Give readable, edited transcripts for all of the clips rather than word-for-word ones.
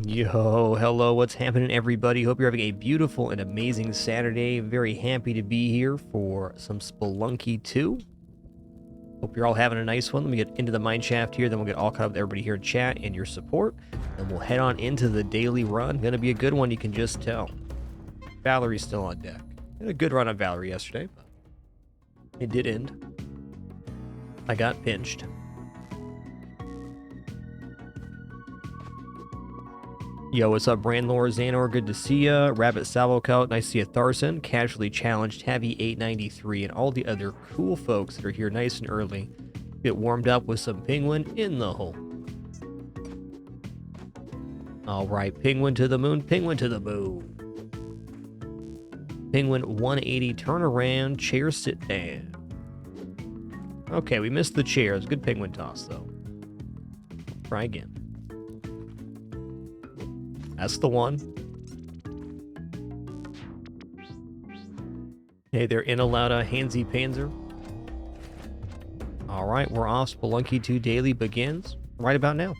Yo, hello, what's happening, everybody? Hope you're having a beautiful and amazing Saturday. Very happy to be here for some Spelunky 2. Hope you're all having a nice one. Let me get into the mine shaft here, then we'll get all caught up with everybody here in chat and your support. Then we'll head on into the daily run. Gonna be a good one, you can just tell. Valerie's still on deck. Had a good run on Valerie yesterday, but it did end. I got pinched. Yo, what's up, Brandlore, Xanor? Good to see ya. Rabbit Salvocout, nice to see ya. Tharson, Casually Challenged, Heavy 893, and all the other cool folks that are here nice and early. Get warmed up with some penguin in the hole. Alright, penguin to the moon, penguin to the moon. Penguin 180, turn around, chair sit down. Okay, we missed the chairs. Good penguin toss, though. Try again. That's the one. Hey there, Inalauda, Hansi Panzer. Alright, we're off. Spelunky 2 Daily begins right about now.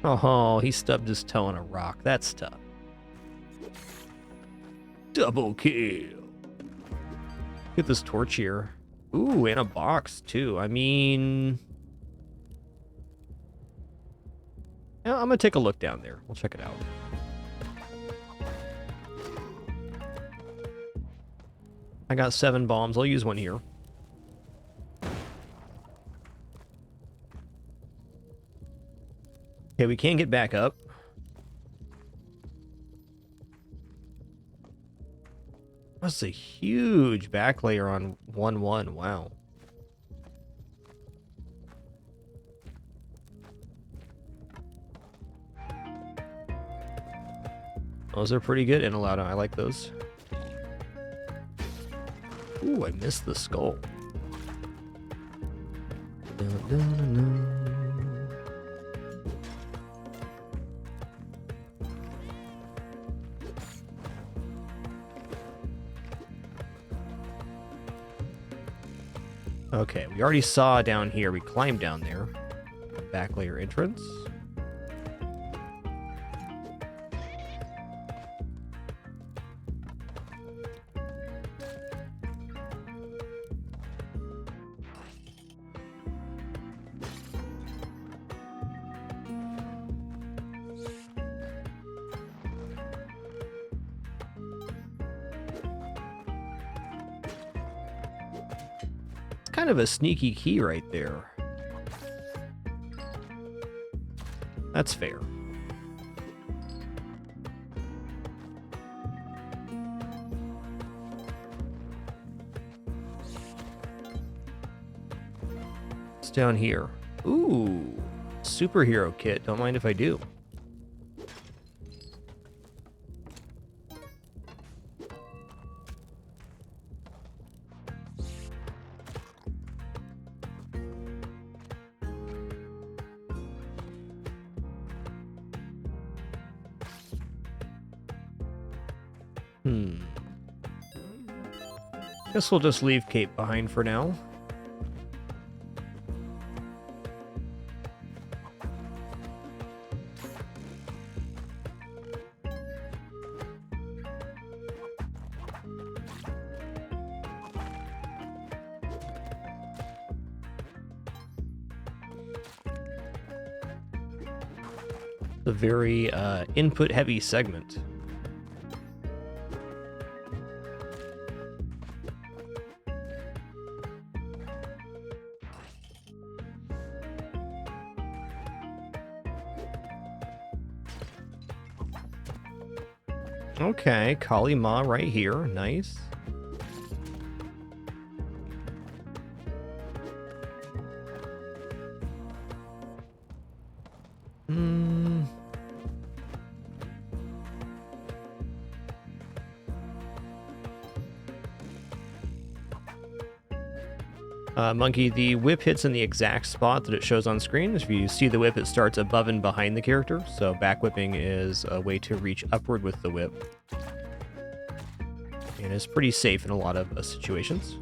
Oh, he stubbed his toe on a rock. That's tough. Double kill. Get this torch here. Ooh, and a box, too. I mean... yeah, I'm going to take a look down there. We'll check it out. I got 7 bombs. I'll use one here. Okay, we can get back up. That's a huge back layer on 1-1. Wow. Those are pretty good, Inalauda. I like those. Ooh, I missed the skull. Dun, dun, dun, dun. Okay, we already saw down here. We climbed down there. Back layer entrance. Kind of a sneaky key right there. That's fair. It's down here. Ooh, superhero kit. Don't mind if I do. Guess we'll just leave Cape behind for now. A very input-heavy segment. Okay, Kali Ma right here. Nice. Monkey, the whip hits in the exact spot that it shows on screen. If you see the whip, it starts above and behind the character, so back whipping is a way to reach upward with the whip. And it's pretty safe in a lot of situations.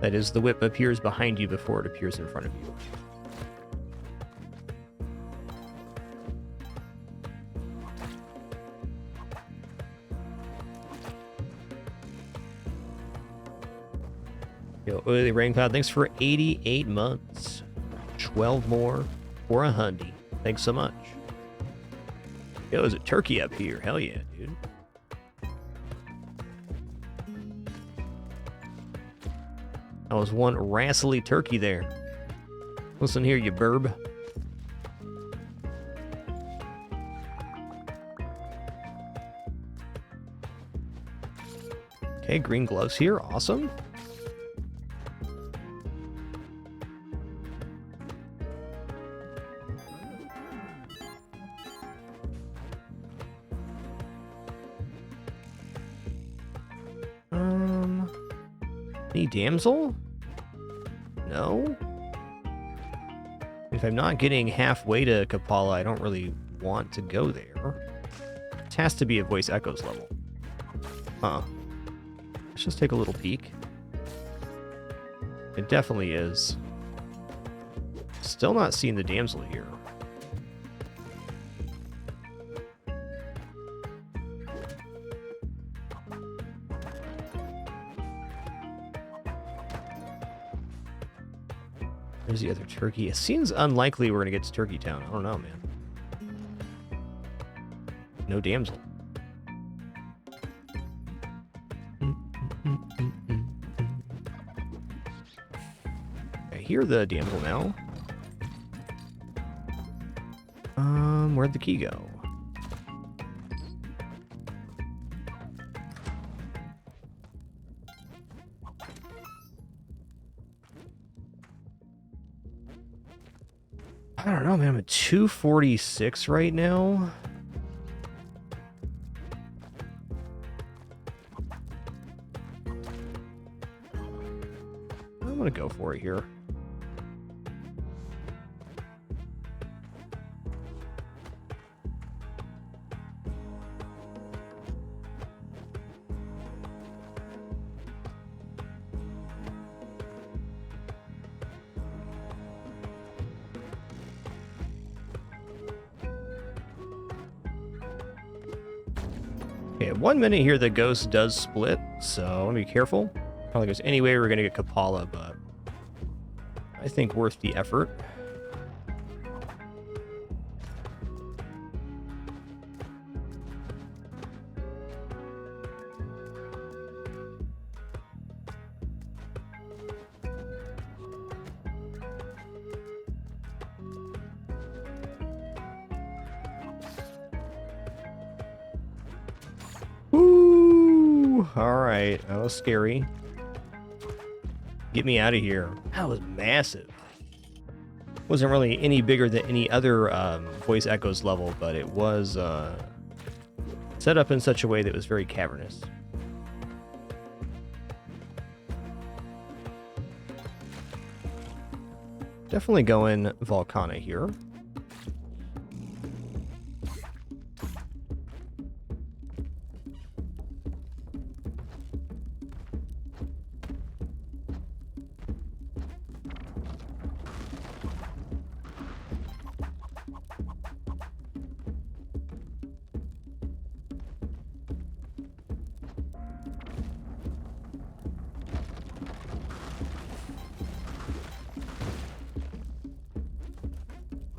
That is, the whip appears behind you before it appears in front of you. Yo, Oily Rain Cloud, thanks for 88 months. 12 more for a hundy. Thanks so much. Yo, is it turkey up here? Hell yeah, dude. That was one wrastly turkey there. Listen here, you burb. Okay, green gloves here. Awesome. Any damsel? No? If I'm not getting halfway to Kapala, I don't really want to go there. It has to be a voice echoes level. Huh. Let's just take a little peek. It definitely is. Still not seeing the damsel here. There's the other turkey. It seems unlikely we're going to get to Turkey Town. I don't know, man. No damsel. I hear the damsel now. Where'd the key go? I don't know, man. I'm at 246 right now. I'm gonna go for it here. Okay, 1 minute here, the ghost does split, so I want to be careful. I don't think there's any way we're going to get Kapala, but I think worth the effort. Woo! Alright, that was scary. Get me out of here. That was massive. Wasn't really any bigger than any other voice echoes level, but it was set up in such a way that it was very cavernous. Definitely going Volcana here.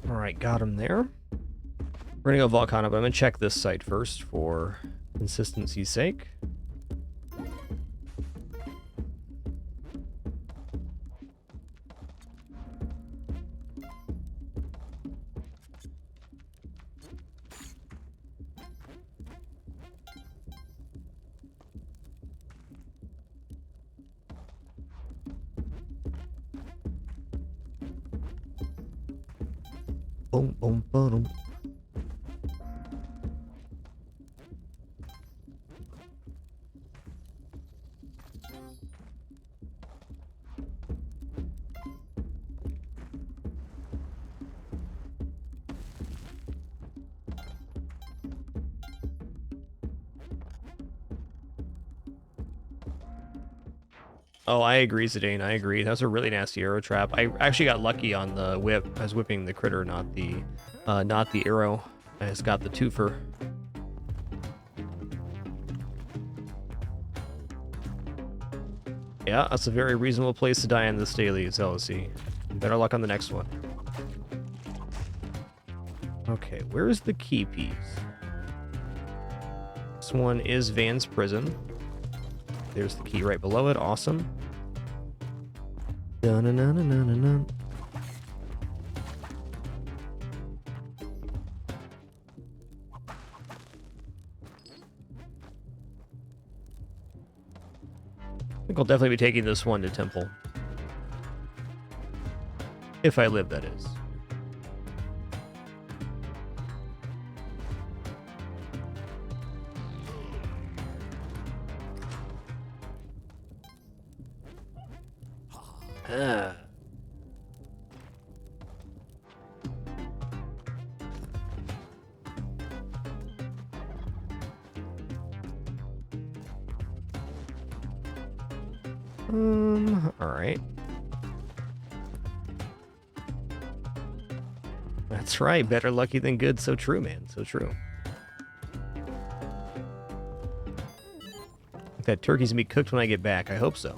Alright, got him there. We're gonna go Volcano, but I'm gonna check this site first for consistency's sake. Boom, boom, boom. Oh, I agree, Zidane. I agree. That's a really nasty arrow trap. I actually got lucky on the whip. I was whipping the critter, not the arrow. I just got the twofer. Yeah, that's a very reasonable place to die in this daily Zealousy. Better luck on the next one. Okay, where's the key piece? This one is Van's prison. There's the key right below it. Awesome. Dun-dun-dun-dun-dun-dun. I think I'll definitely be taking this one to Temple. If I live, that is. All right. That's right. Better lucky than good. So true, man. So true. That turkey's gonna be cooked when I get back. I hope so.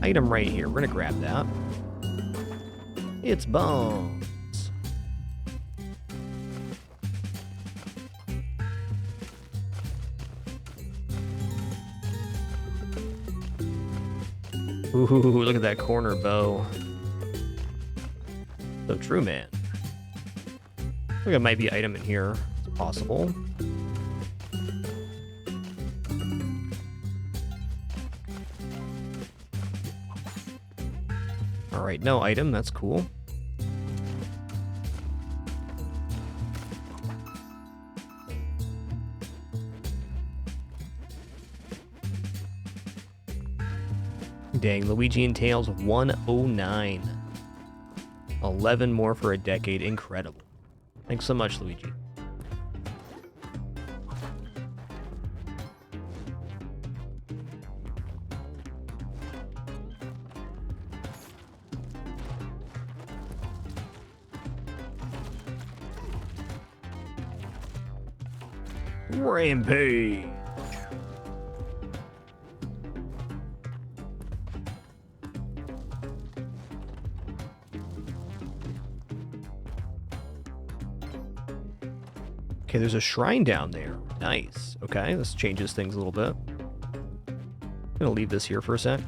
Item right here. We're gonna grab that. It's bones. Ooh, look at that corner bow. So true, man. I think it might be item in here. It's possible. Alright, no item. That's cool. Dang, Luigi and Tails 109. 11 more for a decade. Incredible. Thanks so much, Luigi. Rampage. Okay, there's a shrine down there. Nice. Okay, this changes things a little bit. I'm gonna leave this here for a sec.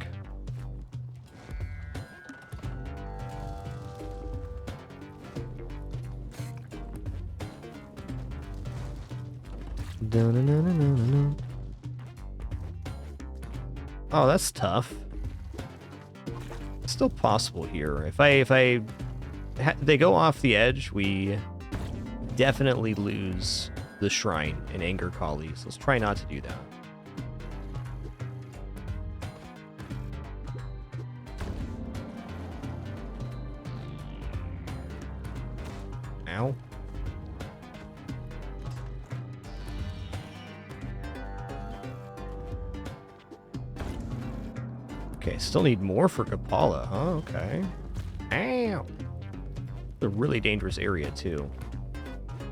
Oh, that's tough. It's still possible here. If they go off the edge, we definitely lose the shrine in Anger Kali. So let's try not to do that. Ow. Okay, still need more for Kapala, huh? Okay. Ow. It's a really dangerous area, too.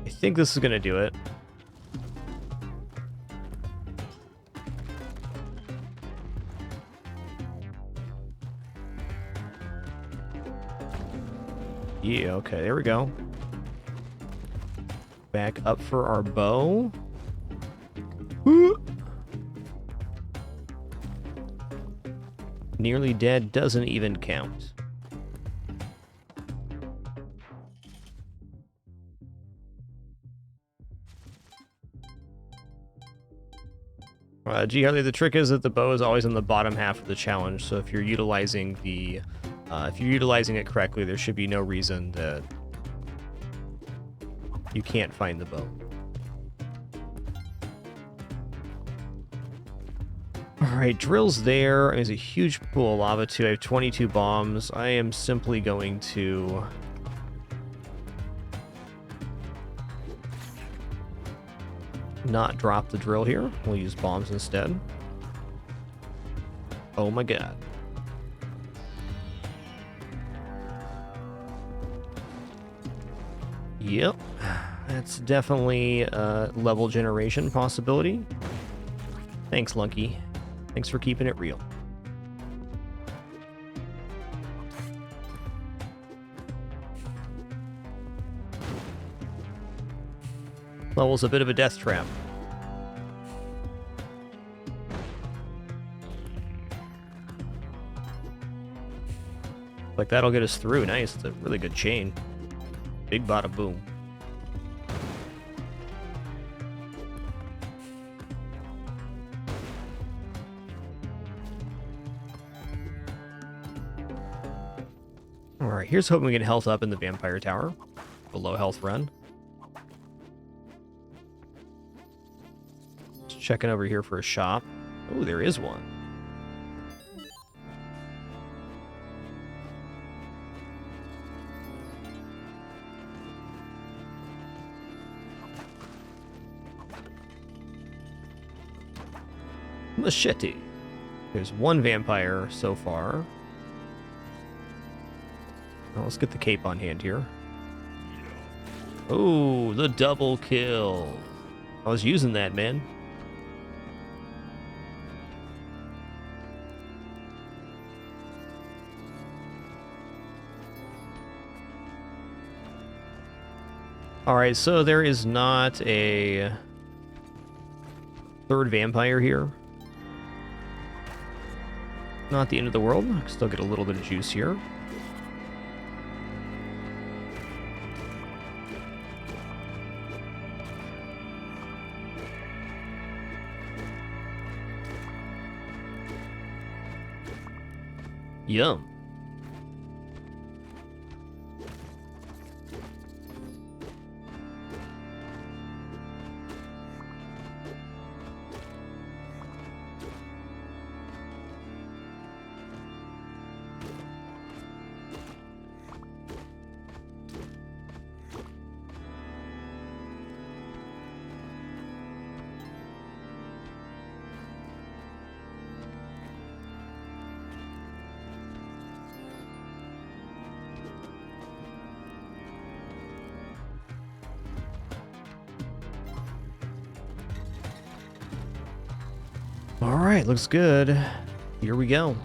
I think this is going to do it. Yeah, okay, there we go. Back up for our bow. Woo! Nearly dead doesn't even count. G Harley, the trick is that the bow is always on the bottom half of the challenge, so if you're utilizing it correctly, there should be no reason that you can't find the bow. Alright, drill's there. There's a huge pool of lava too. I have 22 bombs. I am simply going to... not drop the drill here. We'll use bombs instead. Oh my god. Yep. That's definitely a level generation possibility. Thanks, Lunky. Thanks for keeping it real. Level's a bit of a death trap. Like, that'll get us through. Nice. It's a really good chain. Big bada boom. Alright, here's hoping we get health up in the vampire tower. A low health run. Just checking over here for a shop. Oh, there is one. Machete. There's one vampire so far. Well, let's get the cape on hand here. Oh, the double kill. I was using that, man. Alright, so there is not a third vampire here. Not the end of the world. I can still get a little bit of juice here. Yum. All right, looks good. Here we go.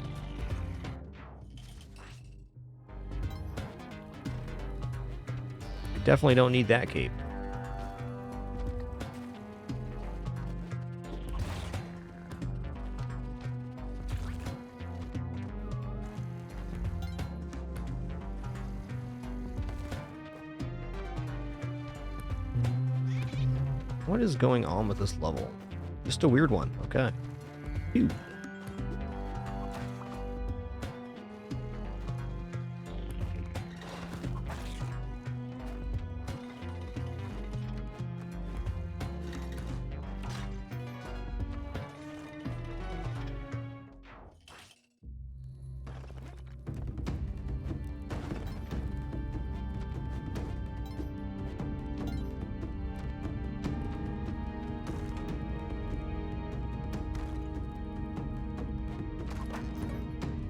Definitely don't need that cape. What is going on with this level? Just a weird one. Okay. Phew.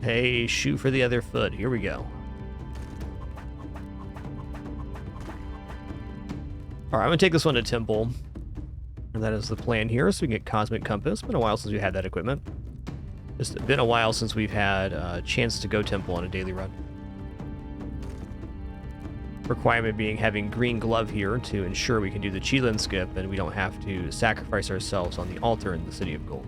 Hey, shoot for the other foot. Here we go. Alright, I'm going to take this one to Temple. And that is the plan here, so we can get Cosmic Compass. Been a while since we had that equipment. Just been a while since we've had a chance to go Temple on a daily run. Requirement being having Green Glove here to ensure we can do the Qilin skip and we don't have to sacrifice ourselves on the altar in the City of Gold.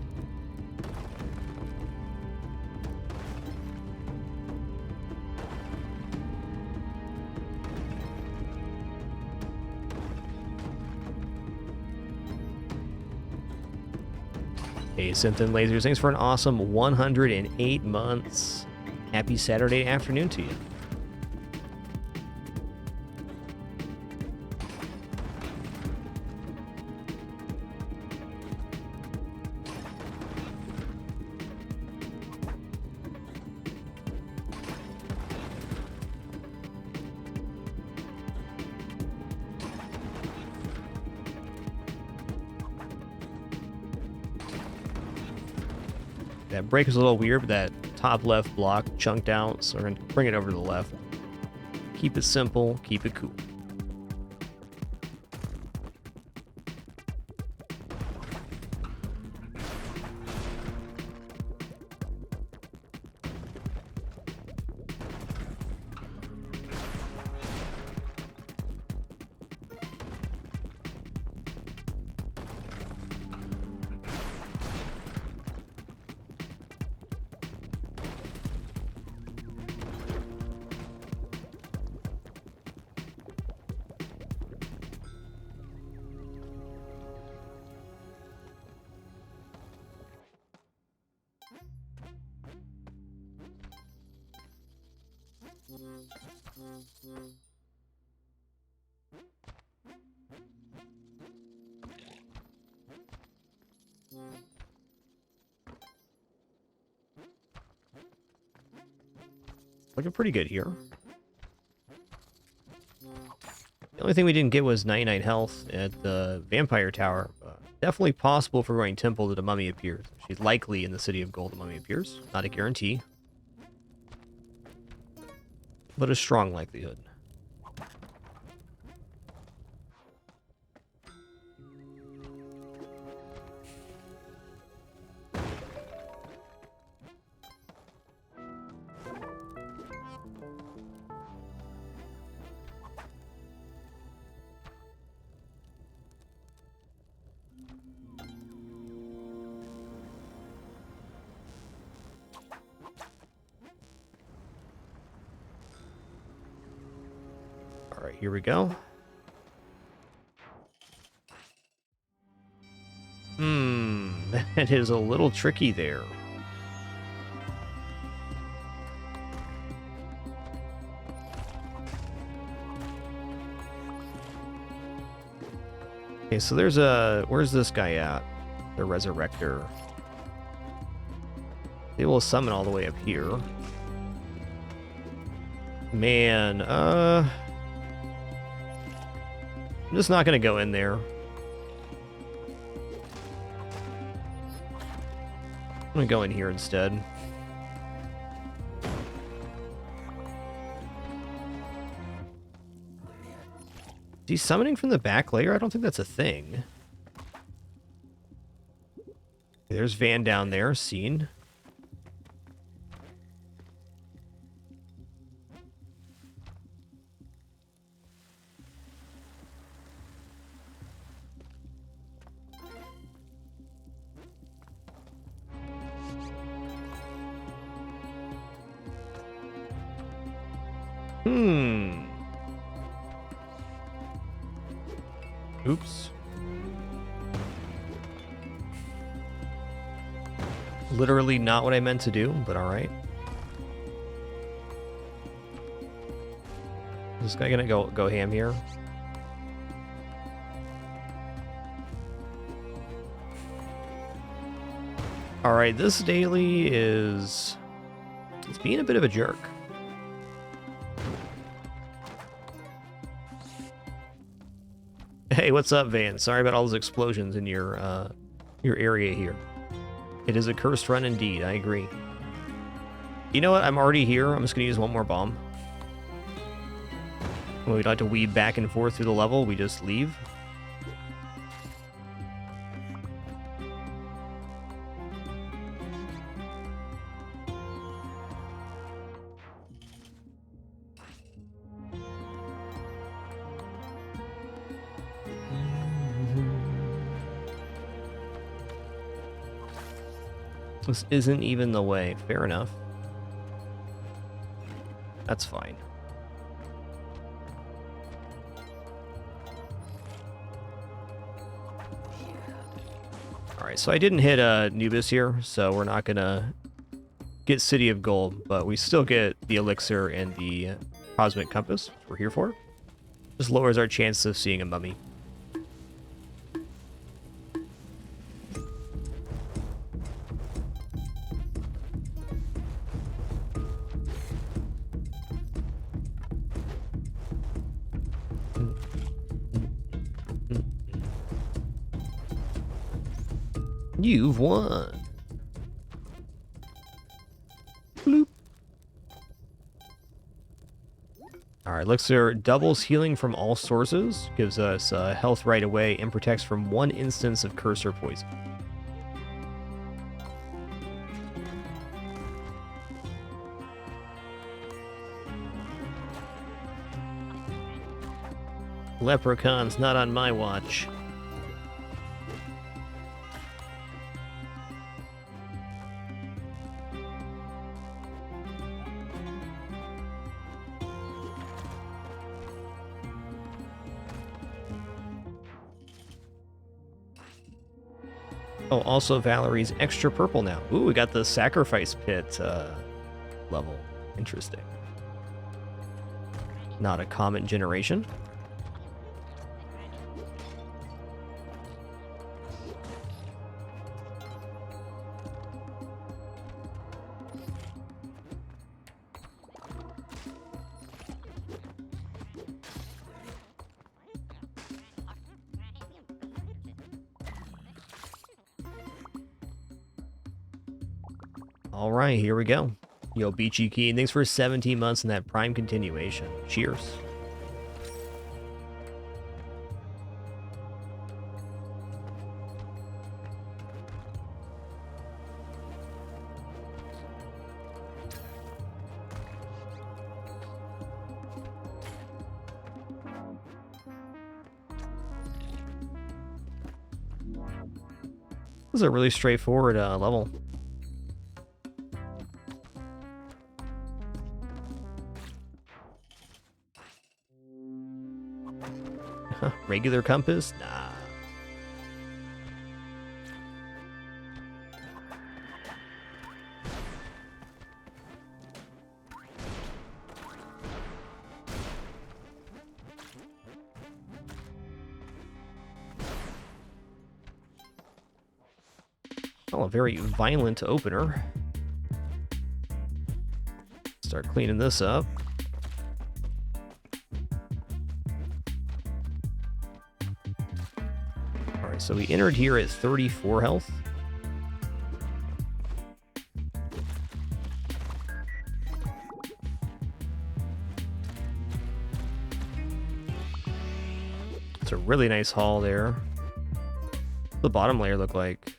Hey, Synth and Lasers, thanks for an awesome 108 months. Happy Saturday afternoon to you. That break is a little weird, but that top left block chunked out, so we're going to bring it over to the left. Keep it simple, keep it cool. Looking pretty good here. The only thing we didn't get was 99 health at the Vampire Tower. Definitely possible if we're going Temple that a mummy appears. She's likely in the City of Gold a mummy appears. Not a guarantee. But a strong likelihood. Alright, here we go. That is a little tricky there. Okay, so there's a... Where's this guy at? The Resurrector. They will summon all the way up here. Man, I'm just not gonna go in there. I'm gonna go in here instead. Is he summoning from the back layer? I don't think that's a thing. There's Van down there, seen. Oops. Literally not what I meant to do, but alright. Is this guy gonna go ham here? Alright, this daily is... It's being a bit of a jerk. Hey, what's up, Van? Sorry about all those explosions in your area here. It is a cursed run indeed, I agree. You know what? I'm already here. I'm just gonna use one more bomb. When we don't have to weave back and forth through the level, we just leave. This isn't even the way. Fair enough. That's fine. Alright, so I didn't hit Nubis here, so we're not gonna get City of Gold, but we still get the Elixir and the Cosmic Compass, which we're here for. Just lowers our chance of seeing a mummy. You've won. Bloop. Alright, Elixir doubles healing from all sources, gives us health right away, and protects from 1 instance of curse or poison. Leprechauns not on my watch. Oh, also Valerie's extra purple now. Ooh, we got the sacrifice pit level. Interesting. Not a common generation. All right, here we go. Yo, Beachy Key, thanks for 17 months in that Prime continuation. Cheers. This is a really straightforward level. Regular compass? Nah. Oh, a very violent opener. Start cleaning this up. Alright, so we entered here at 34 health. It's a really nice haul there. What's the bottom layer look like?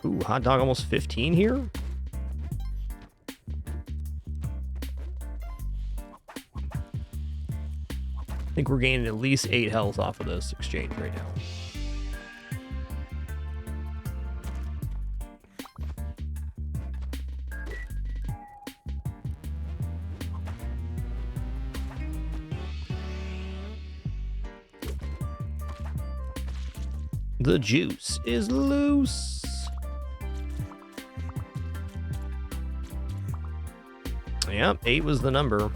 Ooh, hot dog almost 15 here? I think we're gaining at least 8 health off of this exchange right now. The juice is loose. Yep, 8 was the number.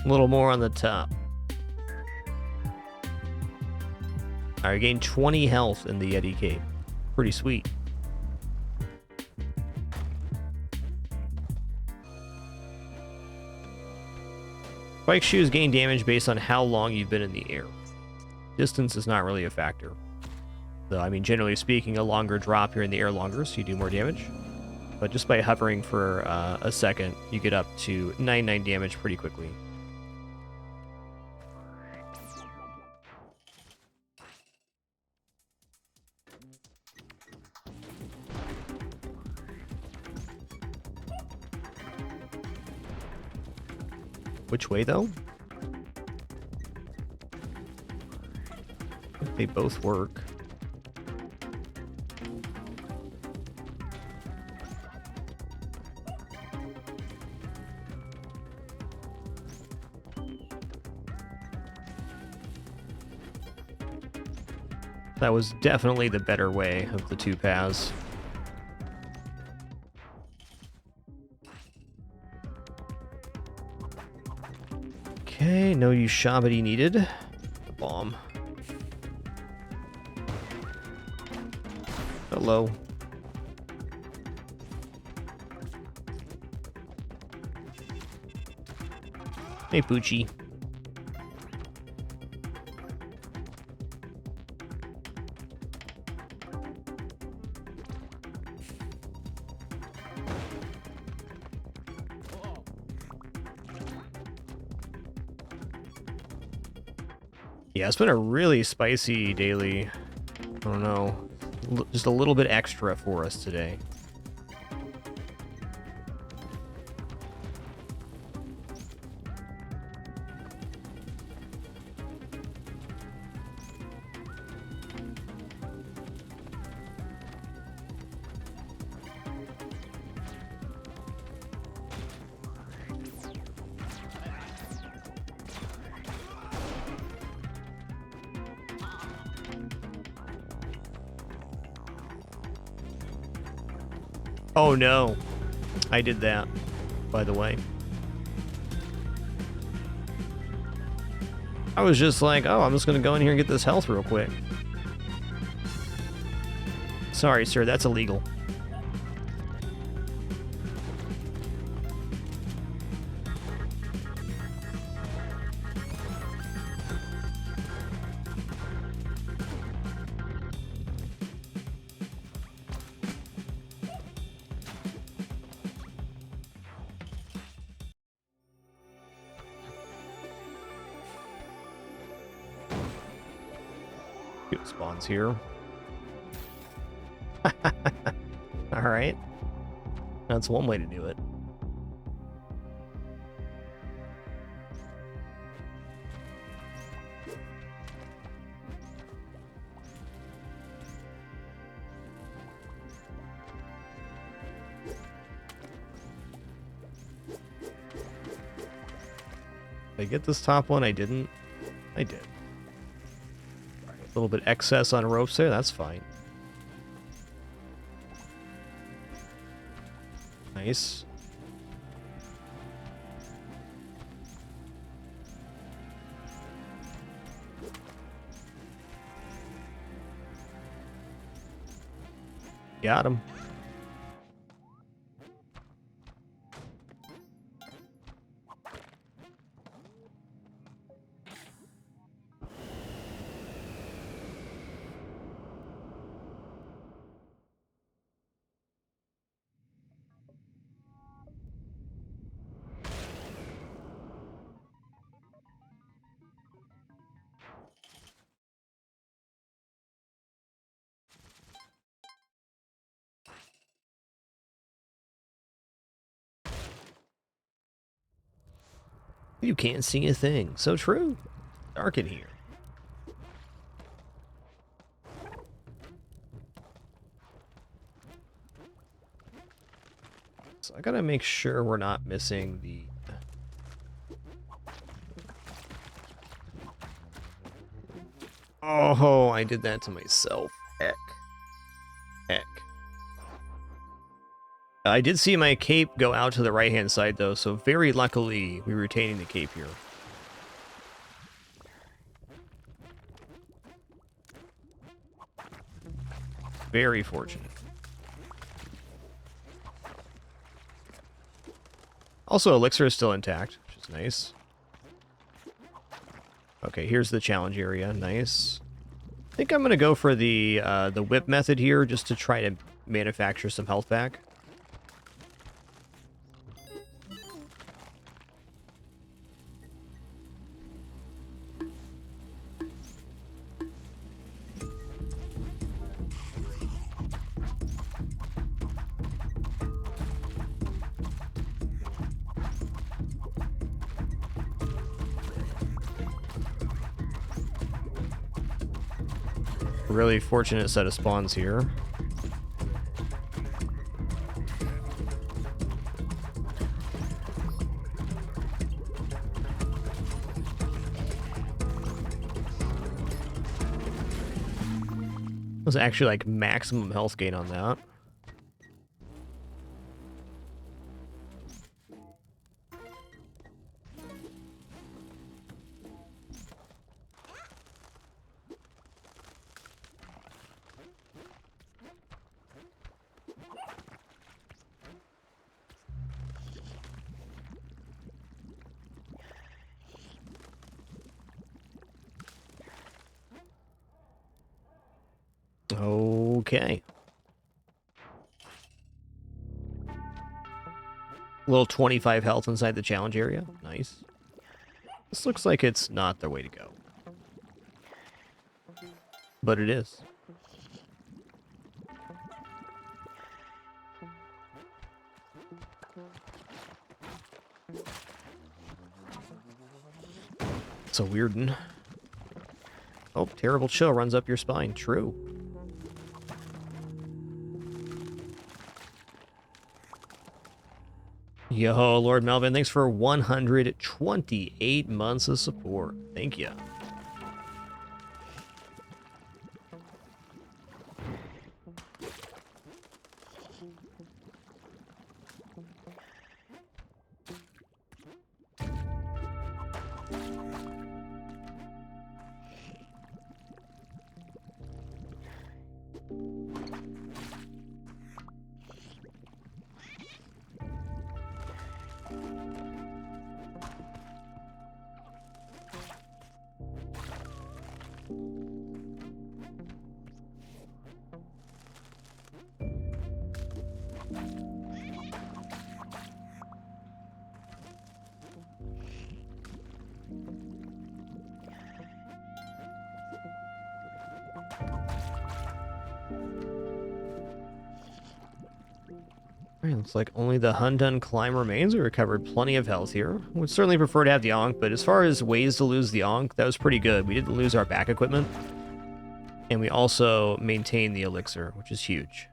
A little more on the top. Alright, gained 20 health in the Yeti Cape. Pretty sweet. Spike shoes gain damage based on how long you've been in the air. Distance is not really a factor. Though, I mean, generally speaking, a longer drop, you're in the air longer, so you do more damage. But just by hovering for a second, you get up to 99 damage pretty quickly. Which way, though? I think they both work. That was definitely the better way of the two paths. Okay, no Ushabati needed. bomb. Hello. Hey, Poochie. Yeah, it's been a really spicy daily. I don't know. Just a little bit extra for us today. Oh no, I did that, by the way. I was just like, oh, I'm just gonna go in here and get this health real quick. Sorry, sir, that's illegal. Good spawns here. Alright. That's one way to do it. Did I get this top one? I didn't. I did. A little bit excess on ropes there. That's fine. Nice. Got him. You can't see a thing. So true. Dark in here. So I gotta make sure we're not missing the... Oh, I did that to myself. Heck. Heck. I did see my cape go out to the right-hand side, though, so very luckily we were retaining the cape here. Very fortunate. Also, Elixir is still intact, which is nice. Okay, here's the challenge area. Nice. I think I'm going to go for the whip method here, just to try to manufacture some health back. Really fortunate set of spawns here. Was actually like maximum health gain on that. Okay. Little 25 health inside the challenge area. Nice. This looks like it's not the way to go. But it is. It's a weird one. Oh, terrible chill runs up your spine. True. Yo, Lord Melvin, thanks for 128 months of support. Thank you. Looks like only the Hundun climb remains. We recovered plenty of health here. Would certainly prefer to have the Ankh, but as far as ways to lose the Ankh, that was pretty good. We didn't lose our back equipment, and we also maintained the elixir, which is huge.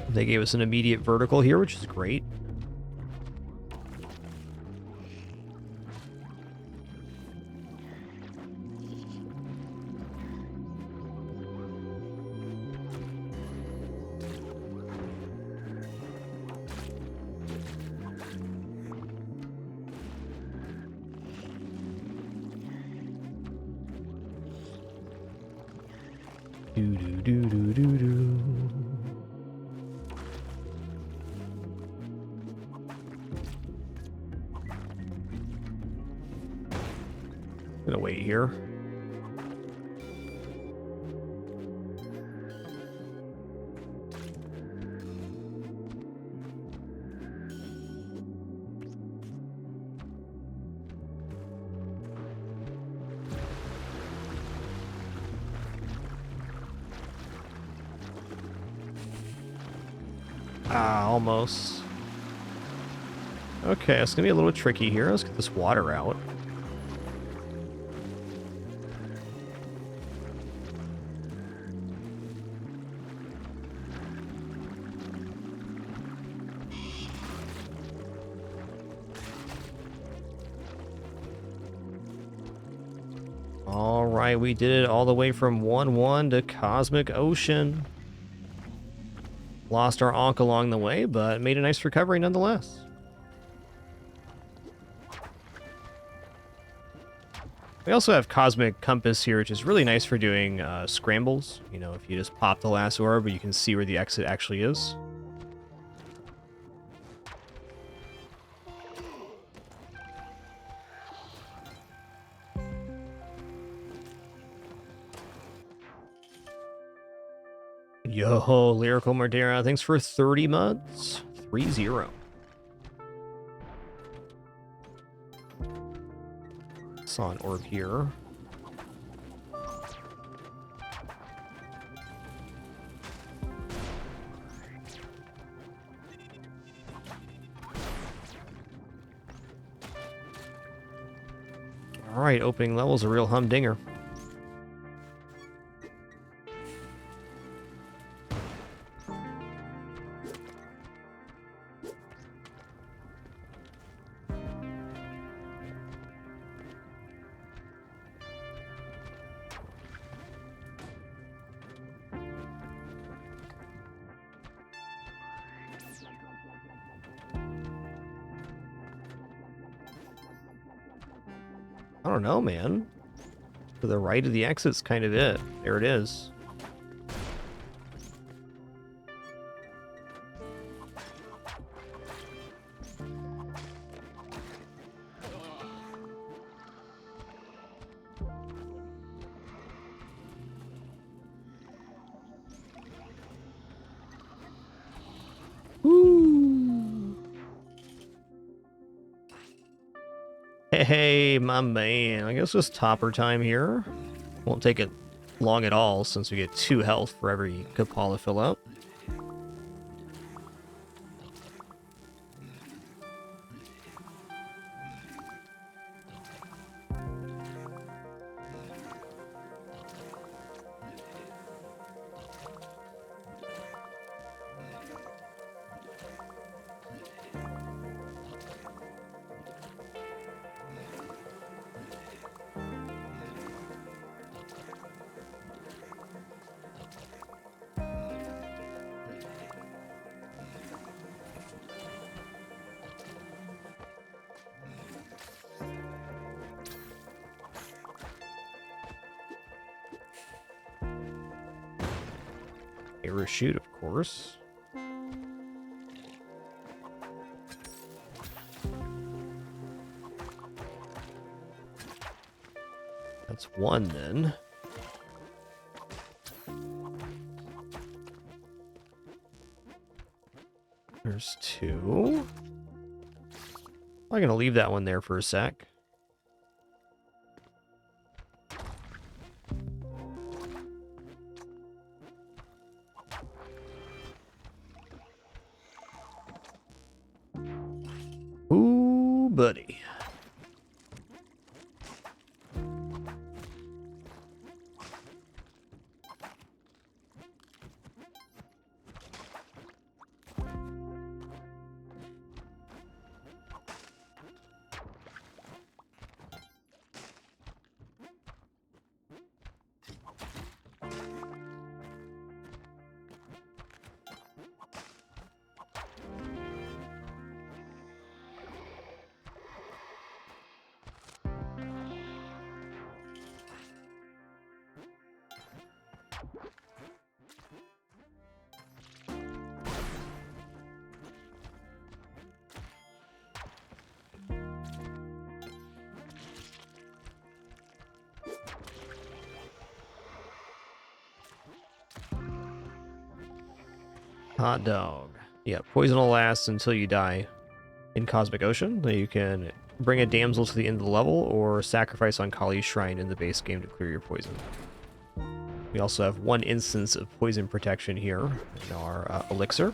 They gave us an immediate vertical here, which is great. Do do do do do do. Gonna wait here. Ah, almost. Okay, it's gonna be a little tricky here. Let's get this water out. All right, we did it all the way from 1-1 to Cosmic Ocean. Lost our Ankh along the way, but made a nice recovery nonetheless. We also have Cosmic Compass here, which is really nice for doing scrambles. You know, if you just pop the last orb, you can see where the exit actually is. Yo, Lyrical Mardera, thanks for 30 months. 3-0. Saw an orb here. All right, opening level's a real humdinger. I don't know, man. To the right of the exit's kind of it. There it is. Hey, my man. I guess just topper time here. Won't take it long at all since we get 2 health for every Kapala fill out. Parachute, of course. That's 1 then. There's 2. I'm gonna leave that one there for a sec. Ooh, buddy. Hot dog. Yeah, poison will last until you die in Cosmic Ocean. You can bring a damsel to the end of the level or sacrifice on Kali's shrine in the base game to clear your poison. We also have 1 instance of poison protection here in our elixir.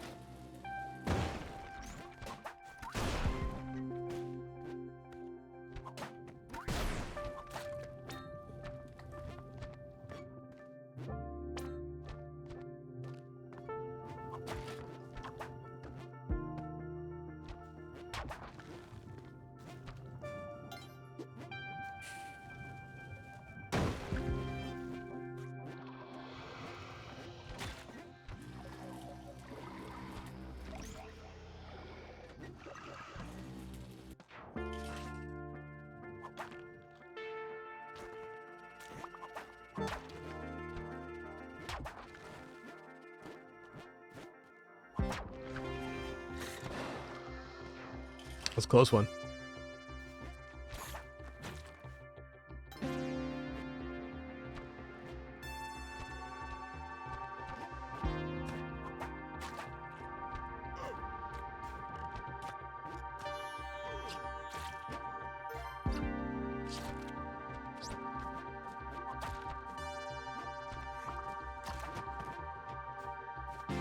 That's a close one.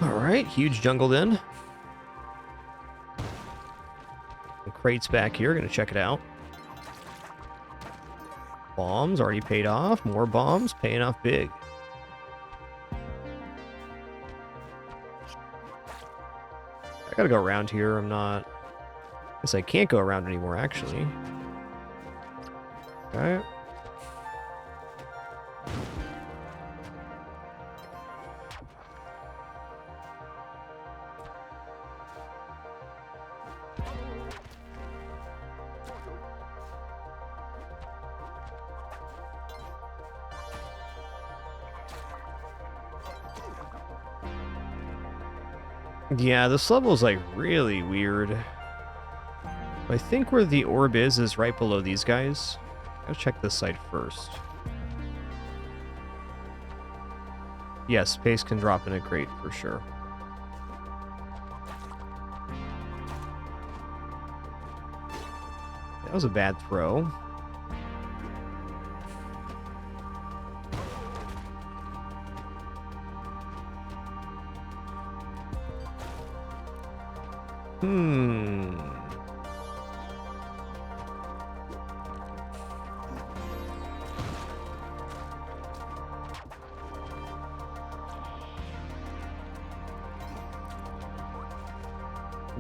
Alright, huge jungle then. Crates back here, gonna check it out. Bombs already paid off. More bombs, paying off big. I gotta go around here. I'm not... I guess I can't go around anymore, actually. Okay. Yeah, this level is like really weird. I think where the orb is right below these guys. I'll check this side first. Yes, paste can drop in a crate for sure. That was a bad throw.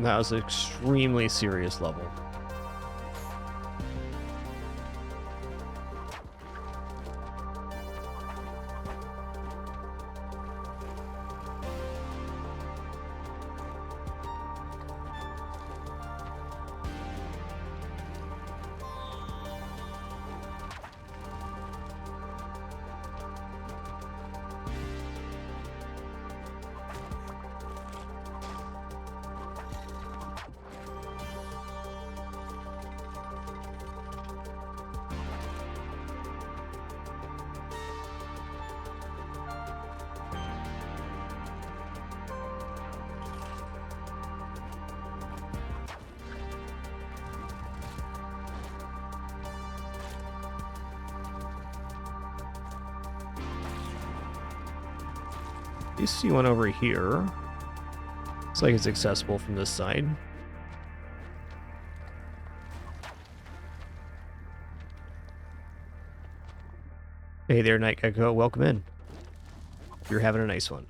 That was an extremely serious level. You see one over here. Looks like it's accessible from this side. Hey there, Night Gecko. Welcome in. You're having a nice one.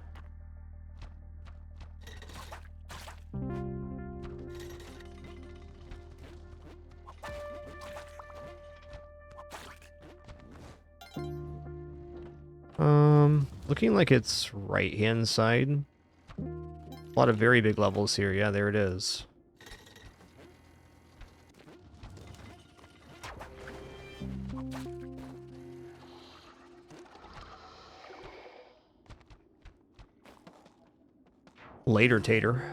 Looking like it's right-hand side. A lot of very big levels here. Yeah, there it is. Later, Tater.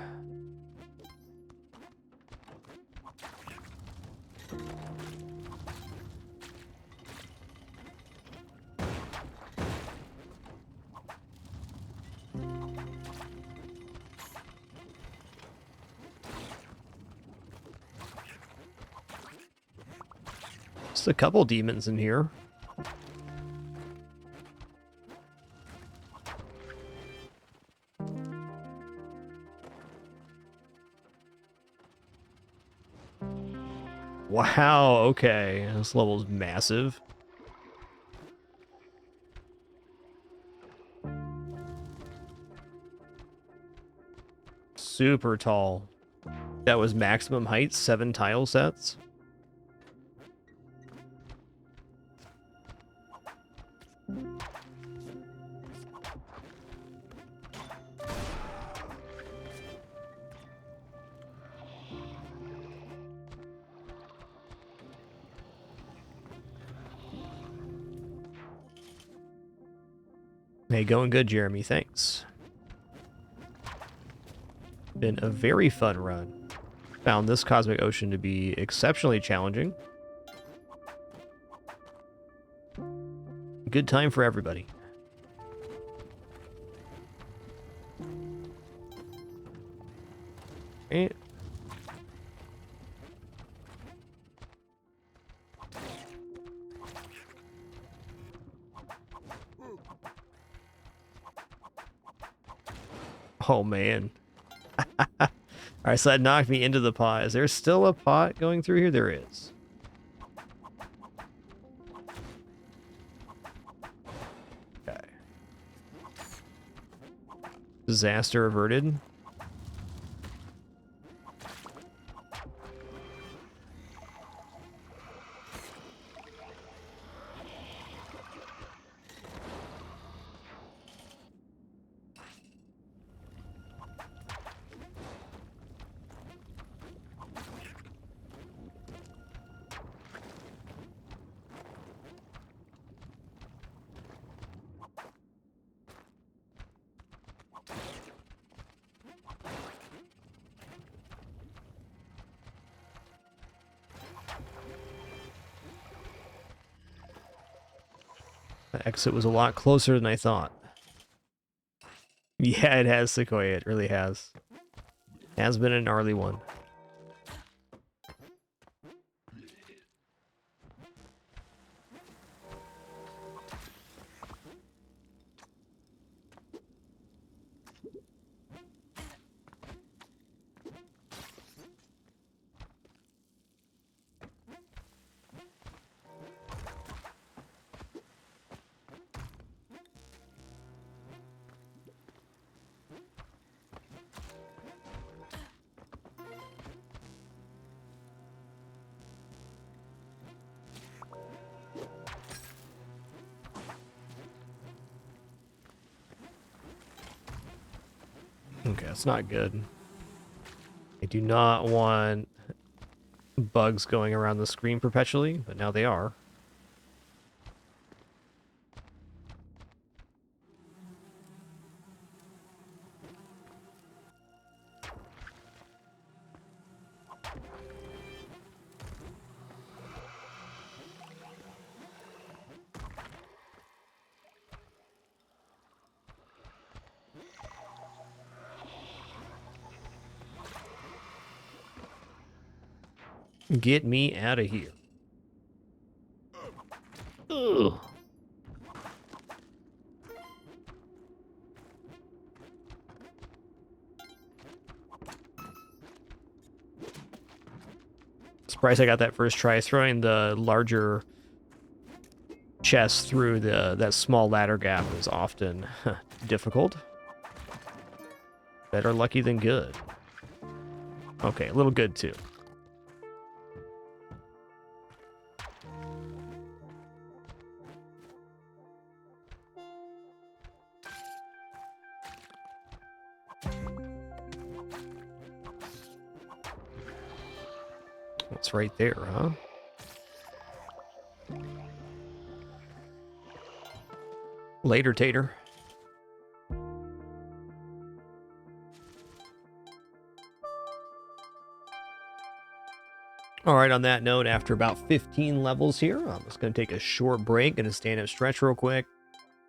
Just a couple demons in here. Wow, okay. This level's massive. Super tall. That was maximum height, 7 tile sets. Hey, going good, Jeremy. Thanks. Been a very fun run. Found this Cosmic Ocean to be exceptionally challenging. Good time for everybody. Eh. Oh, man. Alright, so that knocked me into the pot. Is there still a pot going through here? There is. Okay. Disaster averted. The exit was a lot closer than I thought. Yeah, it has, Sequoia. It really has. Has been a gnarly one. Okay, that's not good. I do not want bugs going around the screen perpetually, but now they are. Get me out of here. Ugh. Surprised I got that first try. Throwing the larger chest through that small ladder gap is often difficult. Better lucky than good. Okay, a little good too. It's right there, huh? Later, Tater. All right, on that note, after about 15 levels here, I'm just going to take a short break. Going to stand up, stretch real quick,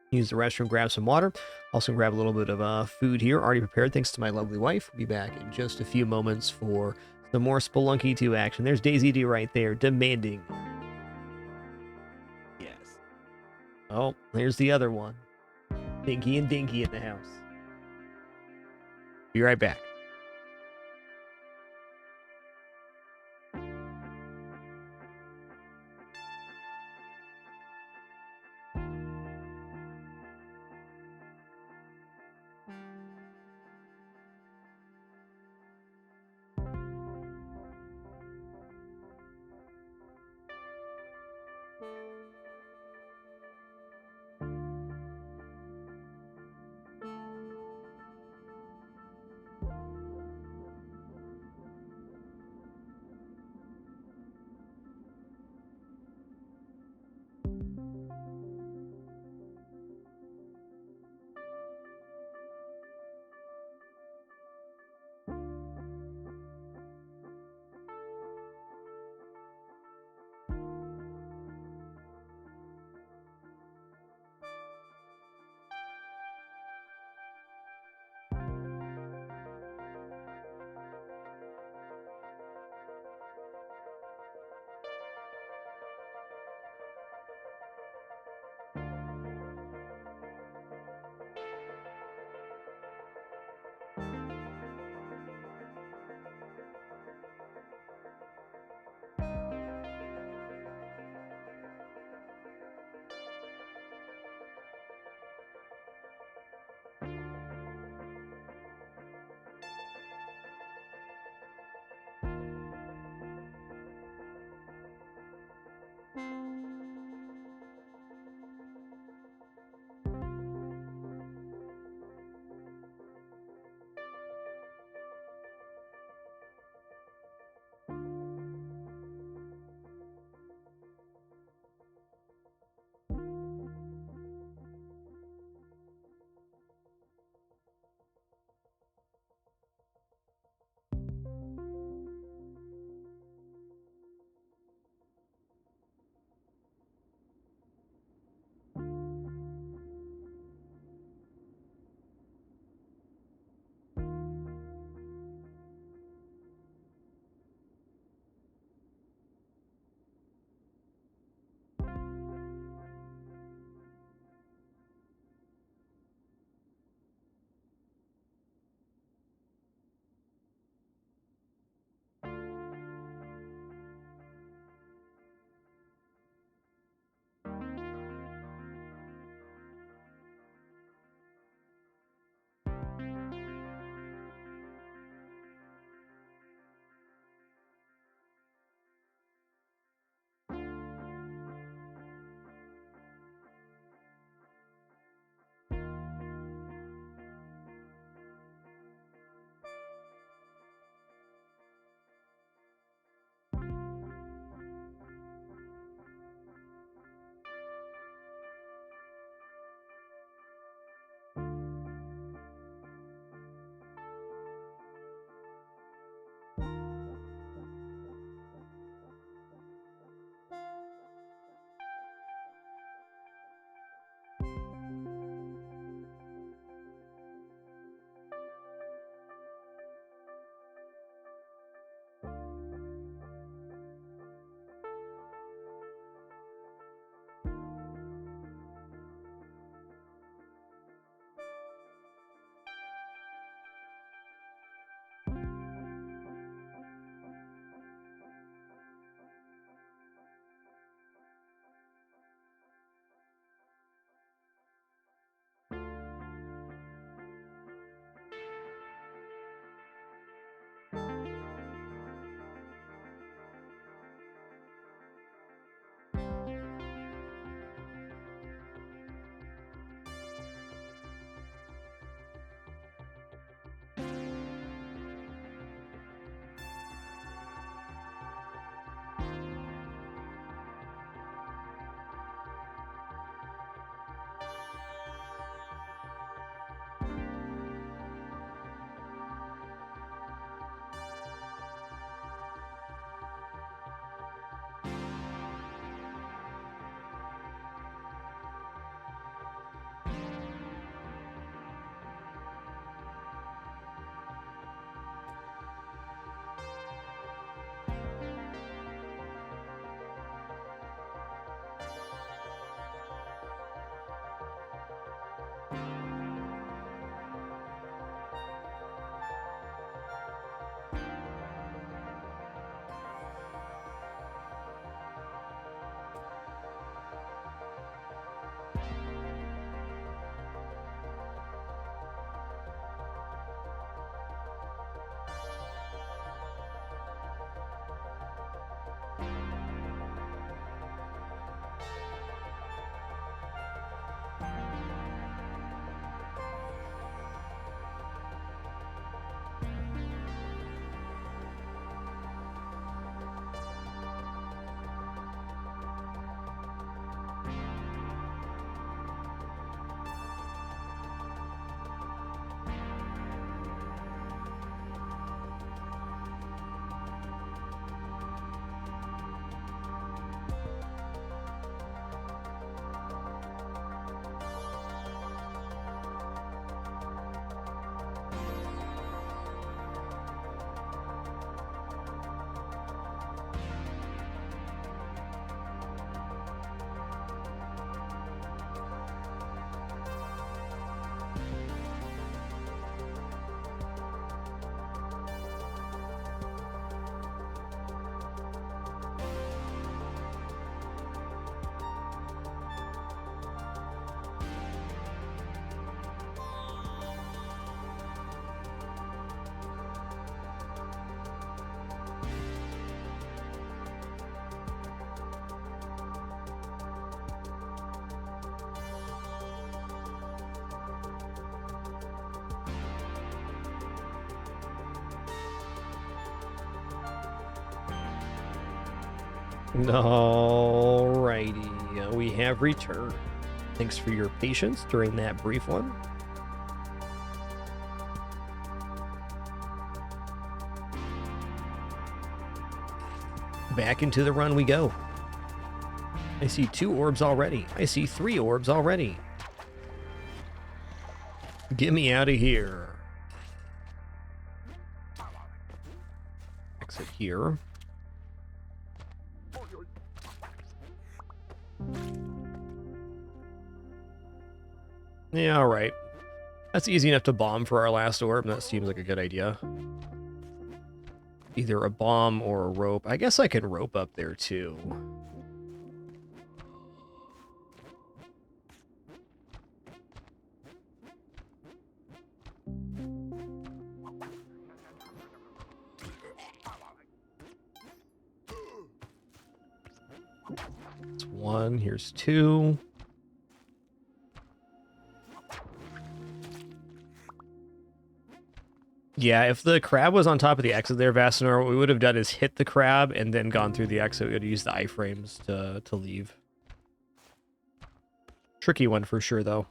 use the restroom, grab some water. Also grab a little bit of food here, already prepared thanks to my lovely wife. We'll be back in just a few moments for some more Spelunky 2 action. There's Daisy D right there, demanding. Yes. Oh, there's the other one. Dinky and Dinky in the house. Be right back. Alrighty, we have returned. Thanks for your patience during that brief one. Back into the run we go. I see 2 orbs already. I see 3 orbs already. Get me out of here. Exit here. Yeah, alright. That's easy enough to bomb for our last orb, and that seems like a good idea. Either a bomb or a rope. I guess I could rope up there, too. That's 1. Here's 2. Yeah, if the crab was on top of the exit there, Vasanor, what we would have done is hit the crab and then gone through the exit. We would have used the iframes to leave. Tricky one for sure, though.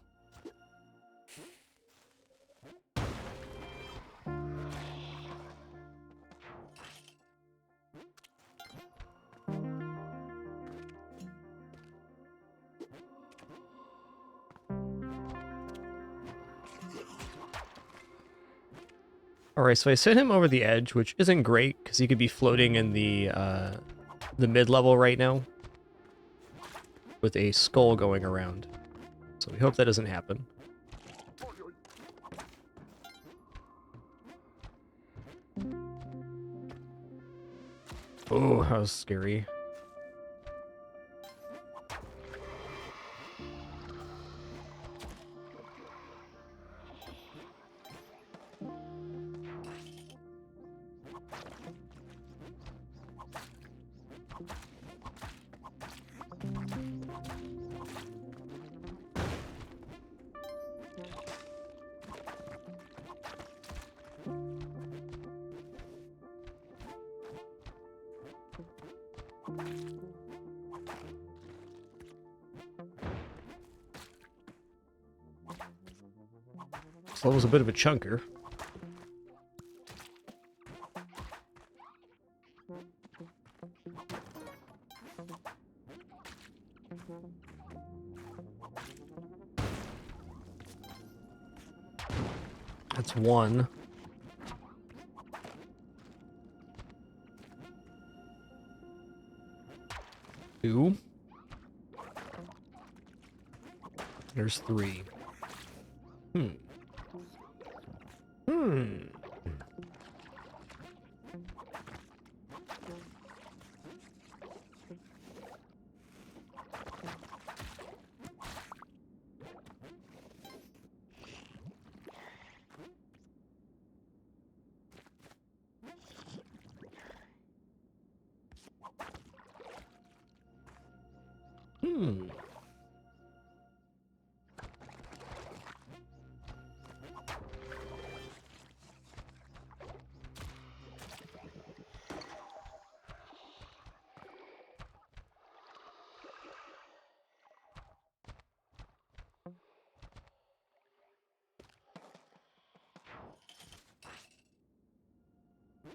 Alright, so I sent him over the edge, which isn't great, because he could be floating in the mid-level right now with a skull going around. So we hope that doesn't happen. Oh, that was scary. This level's a bit of a chunker. That's 1. Two. There's 3. Hmm.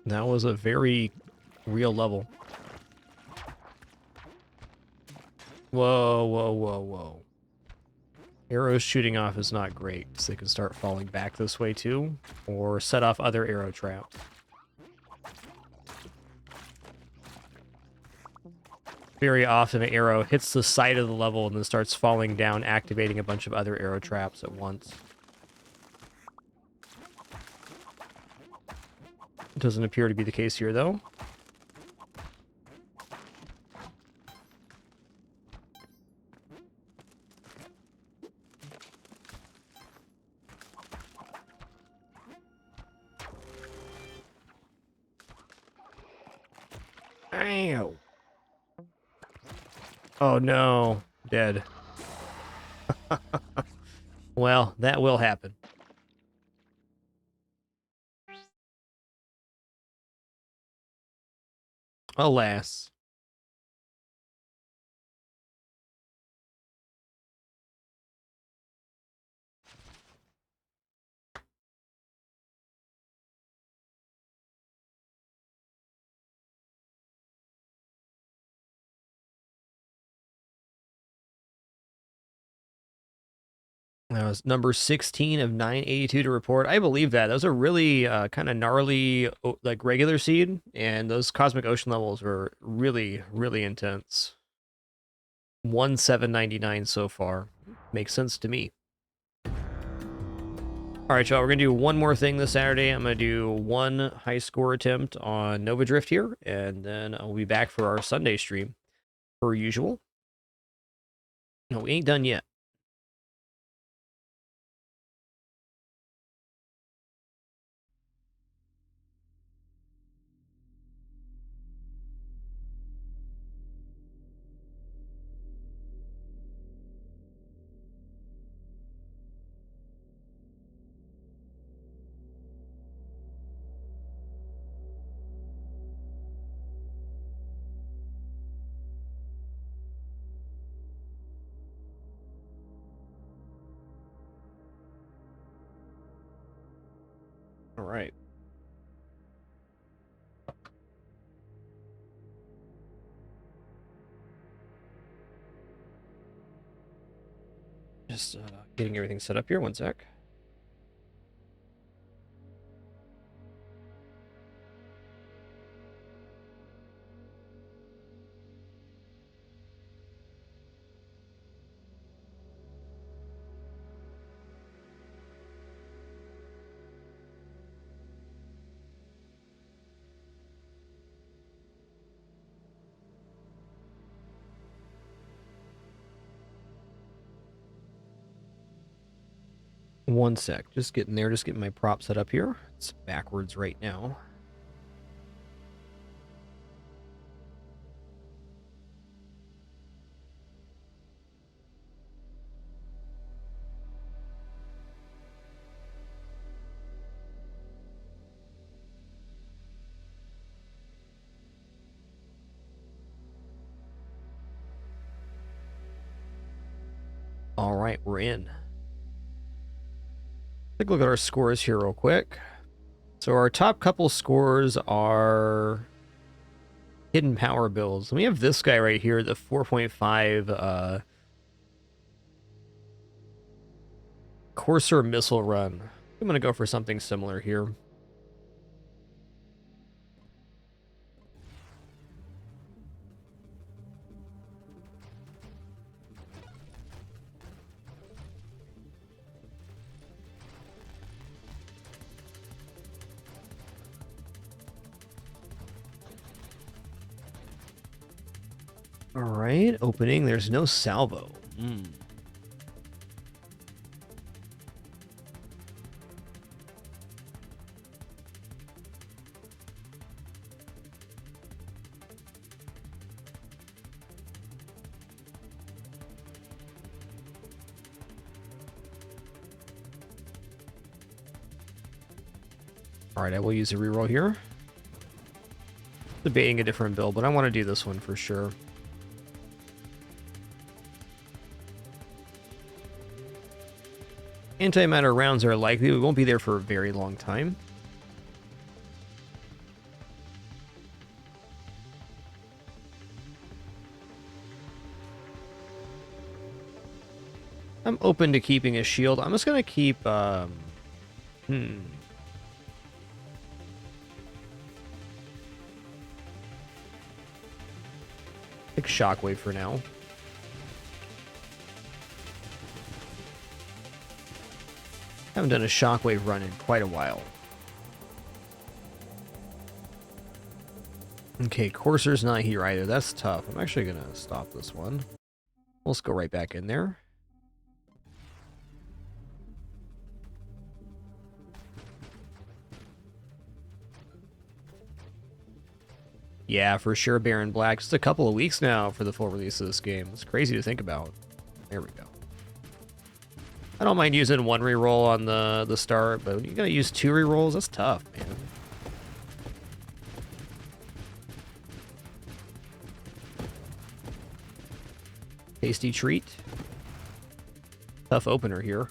That was a very real level. Whoa, whoa, whoa, whoa. Arrows shooting off is not great, so they can start falling back this way too, or set off other arrow traps. Very often an arrow hits the side of the level and then starts falling down, activating a bunch of other arrow traps at once. Doesn't appear to be the case here, though. Ow. Oh no, dead. Well, that will happen. Alas. That was number 16 of 982 to report. I believe that. Those are really kind of gnarly, like regular seed, and those cosmic ocean levels were really, really intense. 1799 so far. Makes sense to me. All right, y'all, we're going to do one more thing this Saturday. I'm going to do one high score attempt on Nova Drift here, and then I'll be back for our Sunday stream, per usual. No, we ain't done yet. All right. Just getting everything set up here. One sec. One sec. Just getting there. Just getting my prop set up here. It's backwards right now. All right, we're in. Take a look at our scores here real quick. So our top couple scores are hidden power builds. And we have this guy right here, the 4.5 Courser missile run. I'm going to go for something similar here. All right, opening. There's no salvo. All right, I will use a reroll here. Debating a different build, but I want to do this one for sure. Antimatter rounds are likely. We won't be there for a very long time. I'm open to keeping a shield. I'm just going to keep... Pick Shockwave for now. Haven't done a Shockwave run in quite a while. Okay, Courser's not here either. That's tough. I'm actually going to stop this one. Let's go right back in there. Yeah, for sure, Baron Black. Just a couple of weeks now for the full release of this game. It's crazy to think about. There we go. I don't mind using one reroll on the start, but you gotta use two rerolls. That's tough, man. Tasty treat. Tough opener here.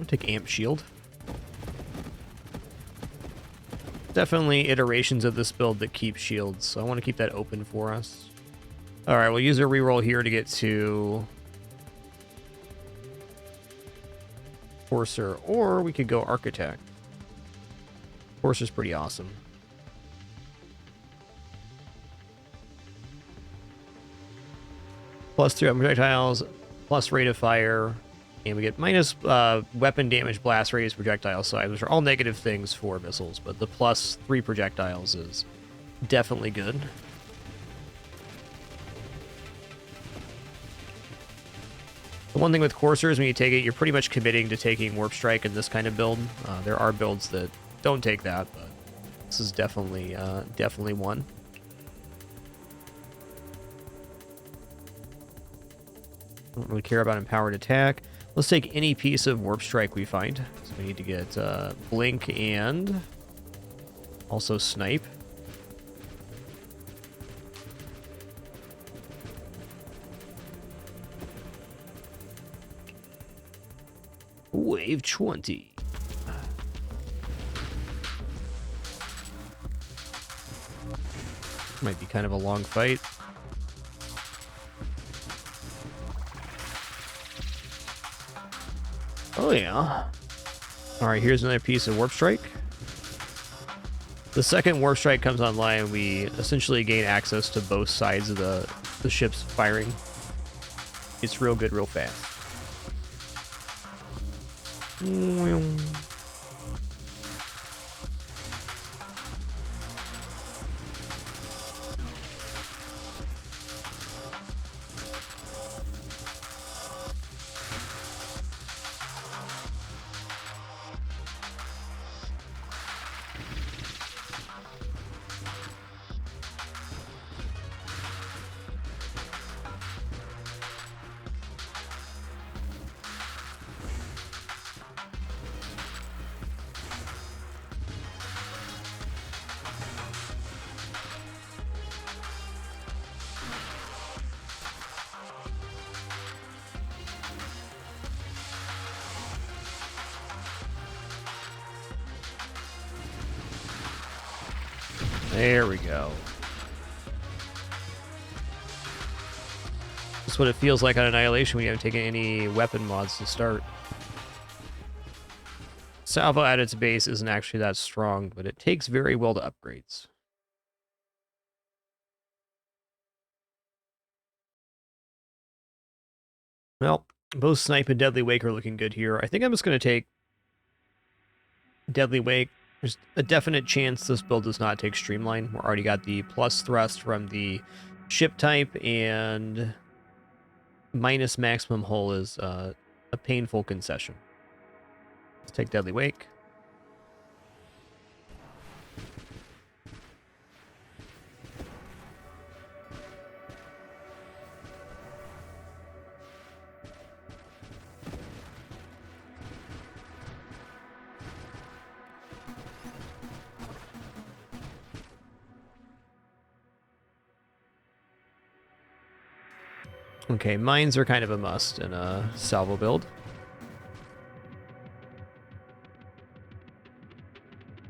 I'll take Amp Shield. definitely iterations of this build that keep shields, so I want to keep that open for us. All right, we'll use a reroll here to get to Courser, or we could go Architect. Courser's pretty awesome. +3 on projectiles, plus rate of fire, and we get minus weapon damage, blast radius, projectile size, which are all negative things for missiles, but the +3 projectiles is definitely good. The one thing with Courser is when you take it, you're pretty much committing to taking Warp Strike in this kind of build. There are builds that don't take that, but this is definitely one. Don't really care about empowered attack. Let's take any piece of Warp Strike we find. So we need to get Blink and also Snipe. Wave 20. Might be kind of a long fight. Oh yeah. Alright, here's another piece of Warp Strike. The second Warp Strike comes online, we essentially gain access to both sides of the ship's firing. It's real good, real fast. There we go. That's what it feels like on Annihilation when you haven't taken any weapon mods to start. Salvo at its base isn't actually that strong, but it takes very well to upgrades. Well, both Snipe and Deadly Wake are looking good here. I think I'm just going to take Deadly Wake. There's a definite chance this build does not take Streamline. We already got the plus thrust from the ship type, and minus maximum hull is a painful concession. Let's take Deadly Wake. Okay, mines are kind of a must in a salvo build.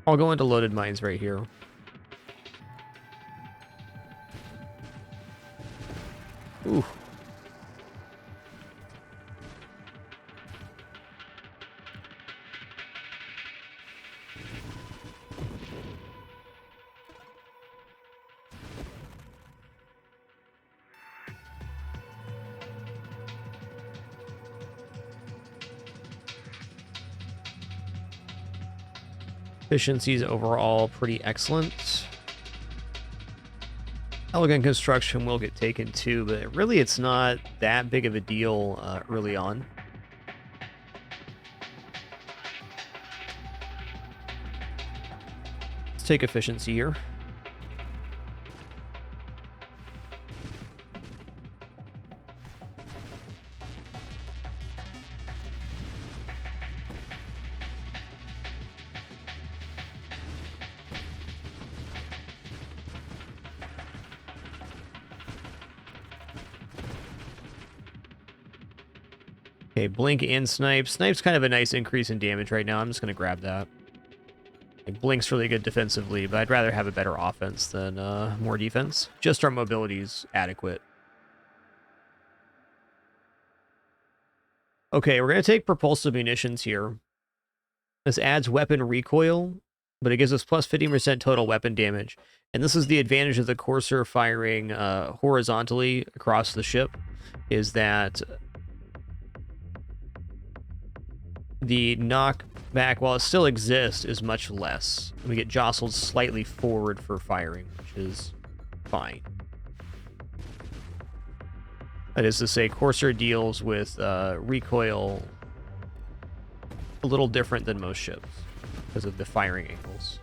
I'll go into loaded mines right here. Ooh. Efficiency is overall pretty excellent. Elegant construction will get taken too, but really it's not that big of a deal early on. Let's take efficiency here. Okay, Blink and Snipe. Snipe's kind of a nice increase in damage right now. I'm just going to grab that. Like, Blink's really good defensively, but I'd rather have a better offense than more defense. Just our mobility's adequate. Okay, we're going to take propulsive munitions here. This adds weapon recoil, but it gives us plus 15% total weapon damage. And this is the advantage of the Courser firing horizontally across the ship, is that the knockback, while it still exists, is much less. We get jostled slightly forward for firing, which is fine. That is to say, Courser deals with recoil a little different than most ships because of the firing angles.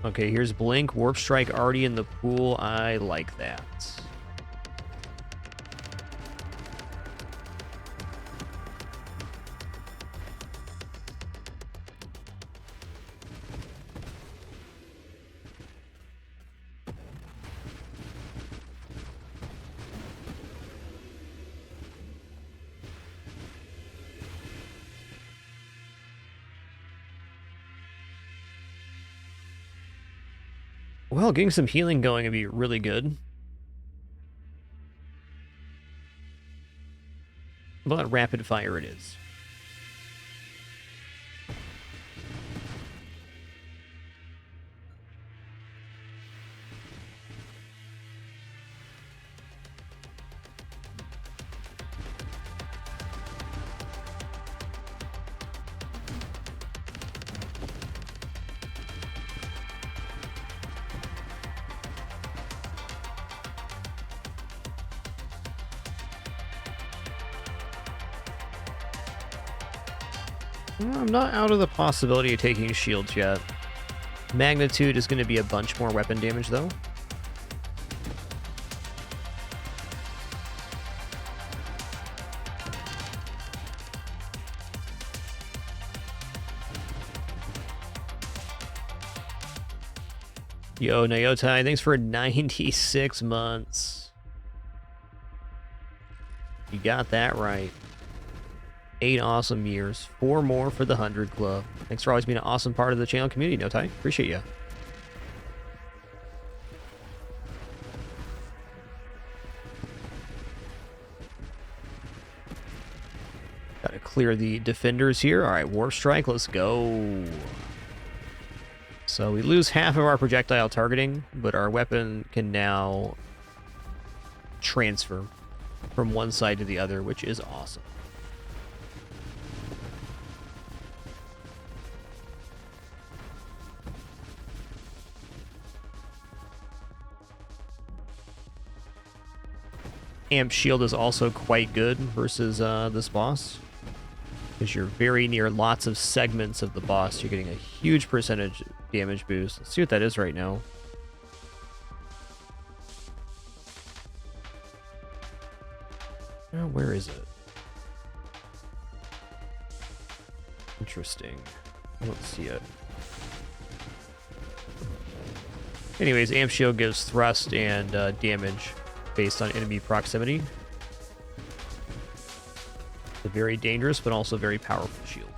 Okay, here's Blink. Warp Strike already in the pool. I like that. Well, getting some healing going would be really good. But rapid fire it is. I'm not out of the possibility of taking shields yet. Magnitude is going to be a bunch more weapon damage, though. Yo, Nayotai, thanks for 96 months. You got that right. 8 awesome years. 4 more for the 100 Club. Thanks for always being an awesome part of the channel community, Notai. Appreciate you. Gotta clear the defenders here. Alright, Warp Strike, let's go. So we lose half of our projectile targeting, but our weapon can now transfer from one side to the other, which is awesome. Amp Shield is also quite good versus this boss, because you're very near lots of segments of the boss. You're getting a huge percentage damage boost. Let's see what that is right now. Oh, where is it? Interesting. I don't see it. Anyways, Amp Shield gives thrust and damage based on enemy proximity. It's a very dangerous but also very powerful shield.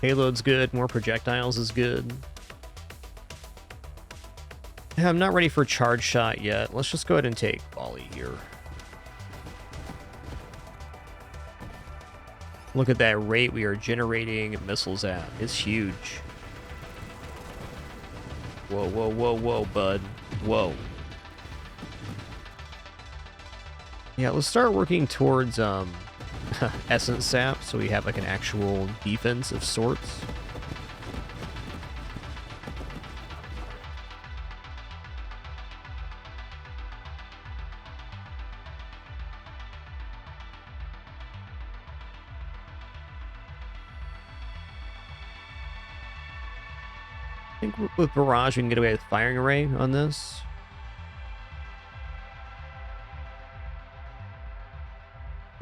Payload's good, more projectiles is good. I'm not ready for charge shot yet. Let's just go ahead and take volley here. Look at that rate we are generating missiles at. It's huge. Whoa, whoa, whoa, whoa, bud. Whoa. Yeah, let's start working towards essence sap, so we have like an actual defense of sorts. I think with Barrage we can get away with firing array on this.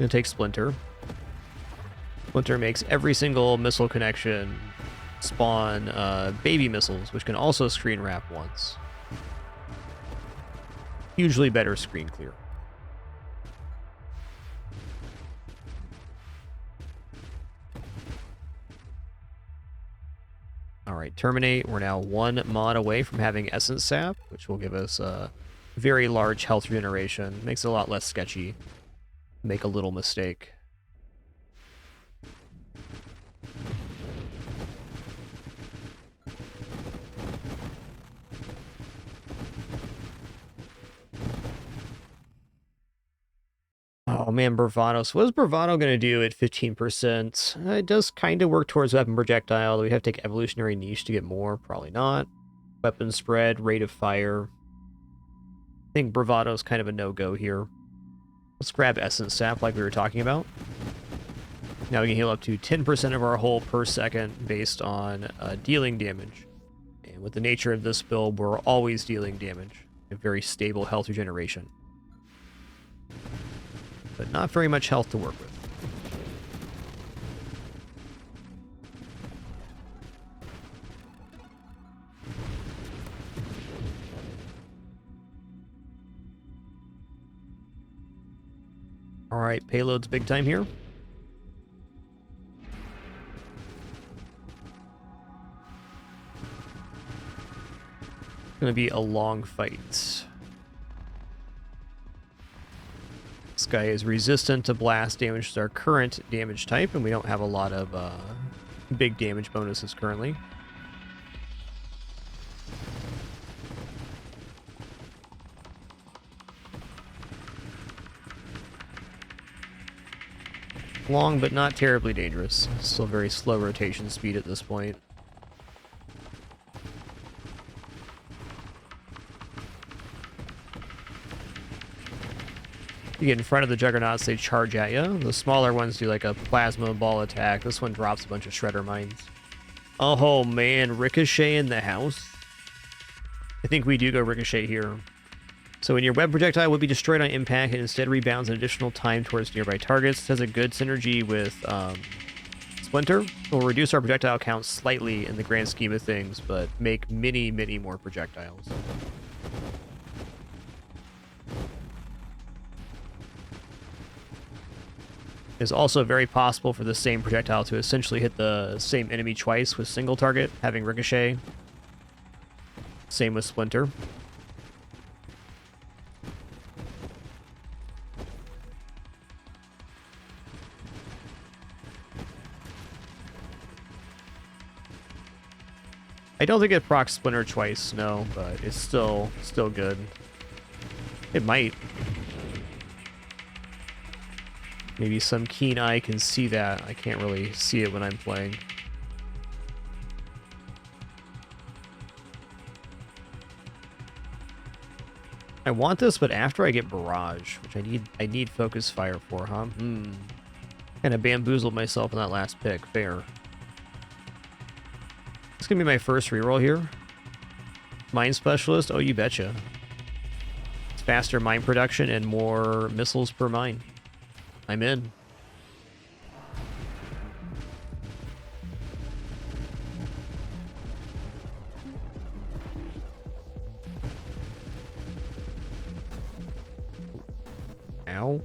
Gonna take Splinter. Splinter makes every single missile connection spawn baby missiles, which can also screen wrap once. Hugely better screen clear. Alright, Terminate. We're now 1 mod away from having Essence Sap, which will give us a very large health regeneration. Makes it a lot less sketchy. Make a little mistake. Oh man, Bravado. So what is Bravado going to do at 15%? It does kind of work towards Weapon Projectile. Do we have to take Evolutionary Niche to get more? Probably not. Weapon Spread, Rate of Fire. I think Bravado is kind of a no-go here. Let's grab Essence Sap like we were talking about. Now we can heal up to 10% of our hull per second based on dealing damage. And with the nature of this build, we're always dealing damage. A very stable health regeneration. But not very much health to work with. Alright, payload's big time here. Gonna be a long fight. This guy is resistant to blast damage to our current damage type, and we don't have a lot of big damage bonuses currently. Long, but not terribly dangerous. Still very slow rotation speed at this point. You get in front of the Juggernauts, they charge at you. The smaller ones do like a plasma ball attack. This one drops a bunch of Shredder Mines. Oh man, Ricochet in the house. I think we do go Ricochet here. So when your web projectile would be destroyed on impact, it instead rebounds an additional time towards nearby targets. This has a good synergy with Splinter. It will reduce our projectile count slightly in the grand scheme of things, but make many, many more projectiles. It's also very possible for the same projectile to essentially hit the same enemy twice with single target, having Ricochet. Same with Splinter. I don't think it procs Splinter twice, no, but it's still good. It might. Maybe some keen eye can see that. I can't really see it when I'm playing. I want this, but after I get Barrage, which I need Focus Fire for, huh? Kind of bamboozled myself in that last pick. Fair. It's gonna be my first reroll here. Mine Specialist? Oh, you betcha. It's faster mine production and more missiles per mine. I'm in. Ow.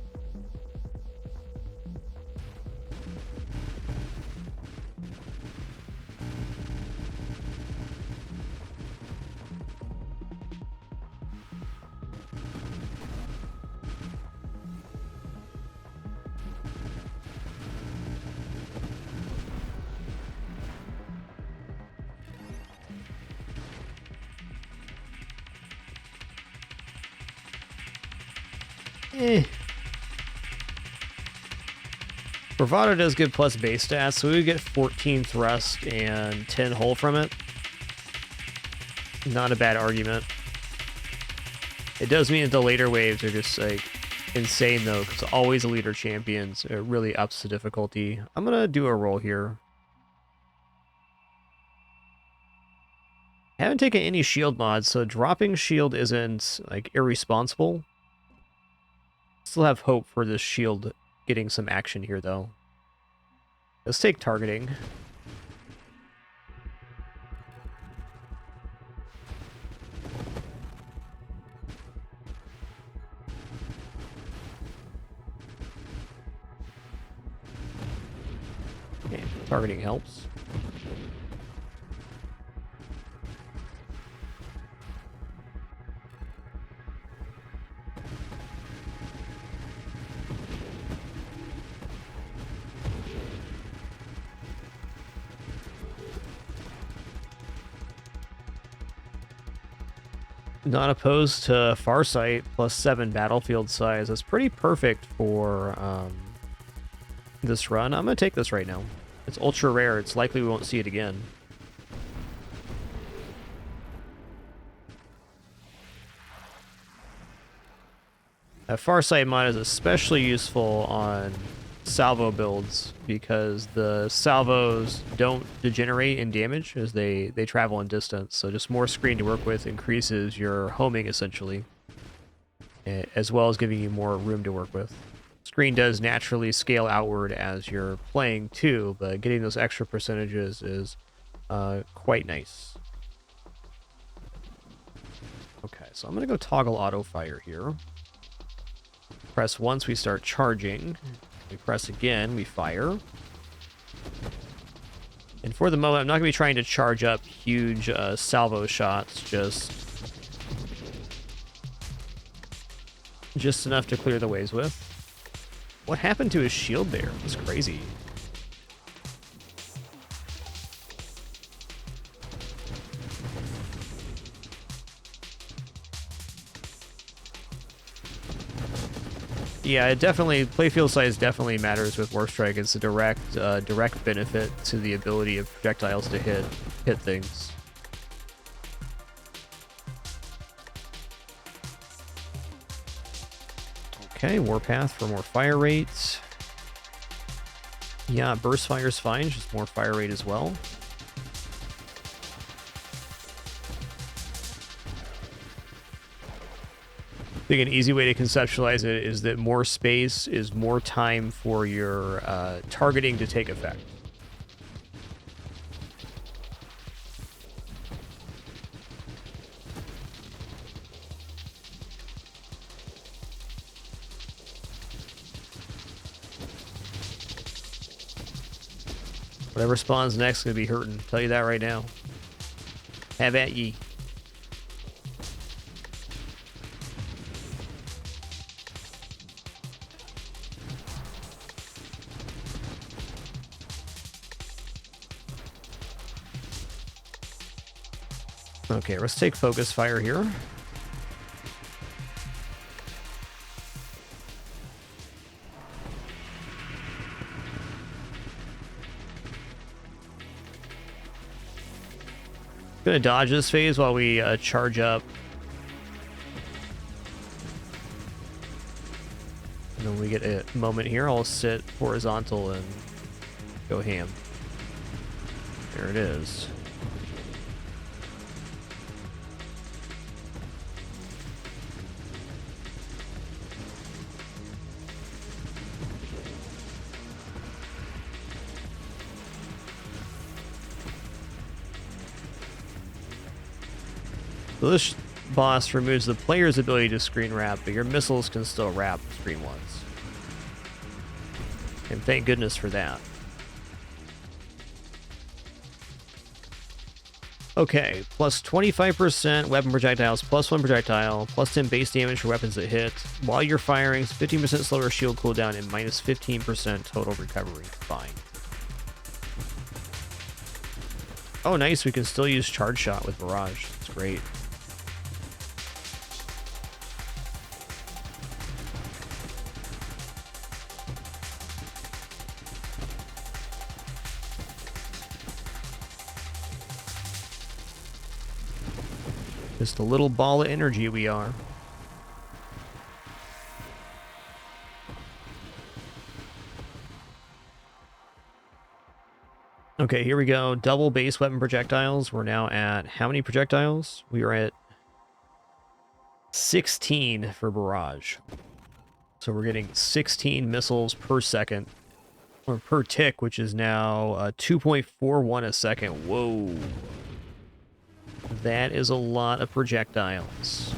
Bravado does give plus base stats, so we would get 14 thrust and 10 hull from it. Not a bad argument. It does mean that the later waves are just like insane though, because always a leader champions. It really ups the difficulty. I'm gonna do a roll here. I haven't taken any shield mods, so dropping shield isn't like irresponsible. Still have hope for this shield getting some action here, though. Let's take targeting. Okay, targeting helps. Not opposed to Farsight +7 battlefield size. That's pretty perfect for this run. I'm going to take this right now. It's ultra rare. It's likely we won't see it again. That Farsight mod is especially useful on salvo builds because the salvos don't degenerate in damage as they travel in distance. So just more screen to work with increases your homing essentially, as well as giving you more room to work with. Screen does naturally scale outward as you're playing too, but getting those extra percentages is quite nice. Okay, so I'm going to go toggle auto fire here. Press once, we start charging. We press again, we fire. And for the moment, I'm not going to be trying to charge up huge salvo shots, just enough to clear the ways with. What happened to his shield there? It's crazy. Yeah, it definitely, playfield size definitely matters with Warp Strike. It's a direct benefit to the ability of projectiles to hit things. Okay, Warpath for more fire rates. Yeah, burst fire's fine, just more fire rate as well. I think an easy way to conceptualize it is that more space is more time for your targeting to take effect. Whatever spawns next is going to be hurting. Tell you that right now. Have at ye. Okay, let's take focus fire here. Gonna dodge this phase while we charge up. And then when we get a moment here, I'll sit horizontal and go ham. There it is. So this boss removes the player's ability to screen wrap, but your missiles can still wrap screen once. And thank goodness for that. Okay, plus 25% weapon projectiles, plus 1 projectile, plus 10 base damage for weapons that hit. While you're firing, 15% slower shield cooldown, and minus 15% total recovery. Fine. Oh, nice. We can still use charge shot with Barrage. That's great. Just a little ball of energy we are. Okay, here we go. Double base weapon projectiles. We're now at how many projectiles? We are at 16 for Barrage. So we're getting 16 missiles per second, or per tick, which is now 2.41 a second. Whoa. That is a lot of projectiles.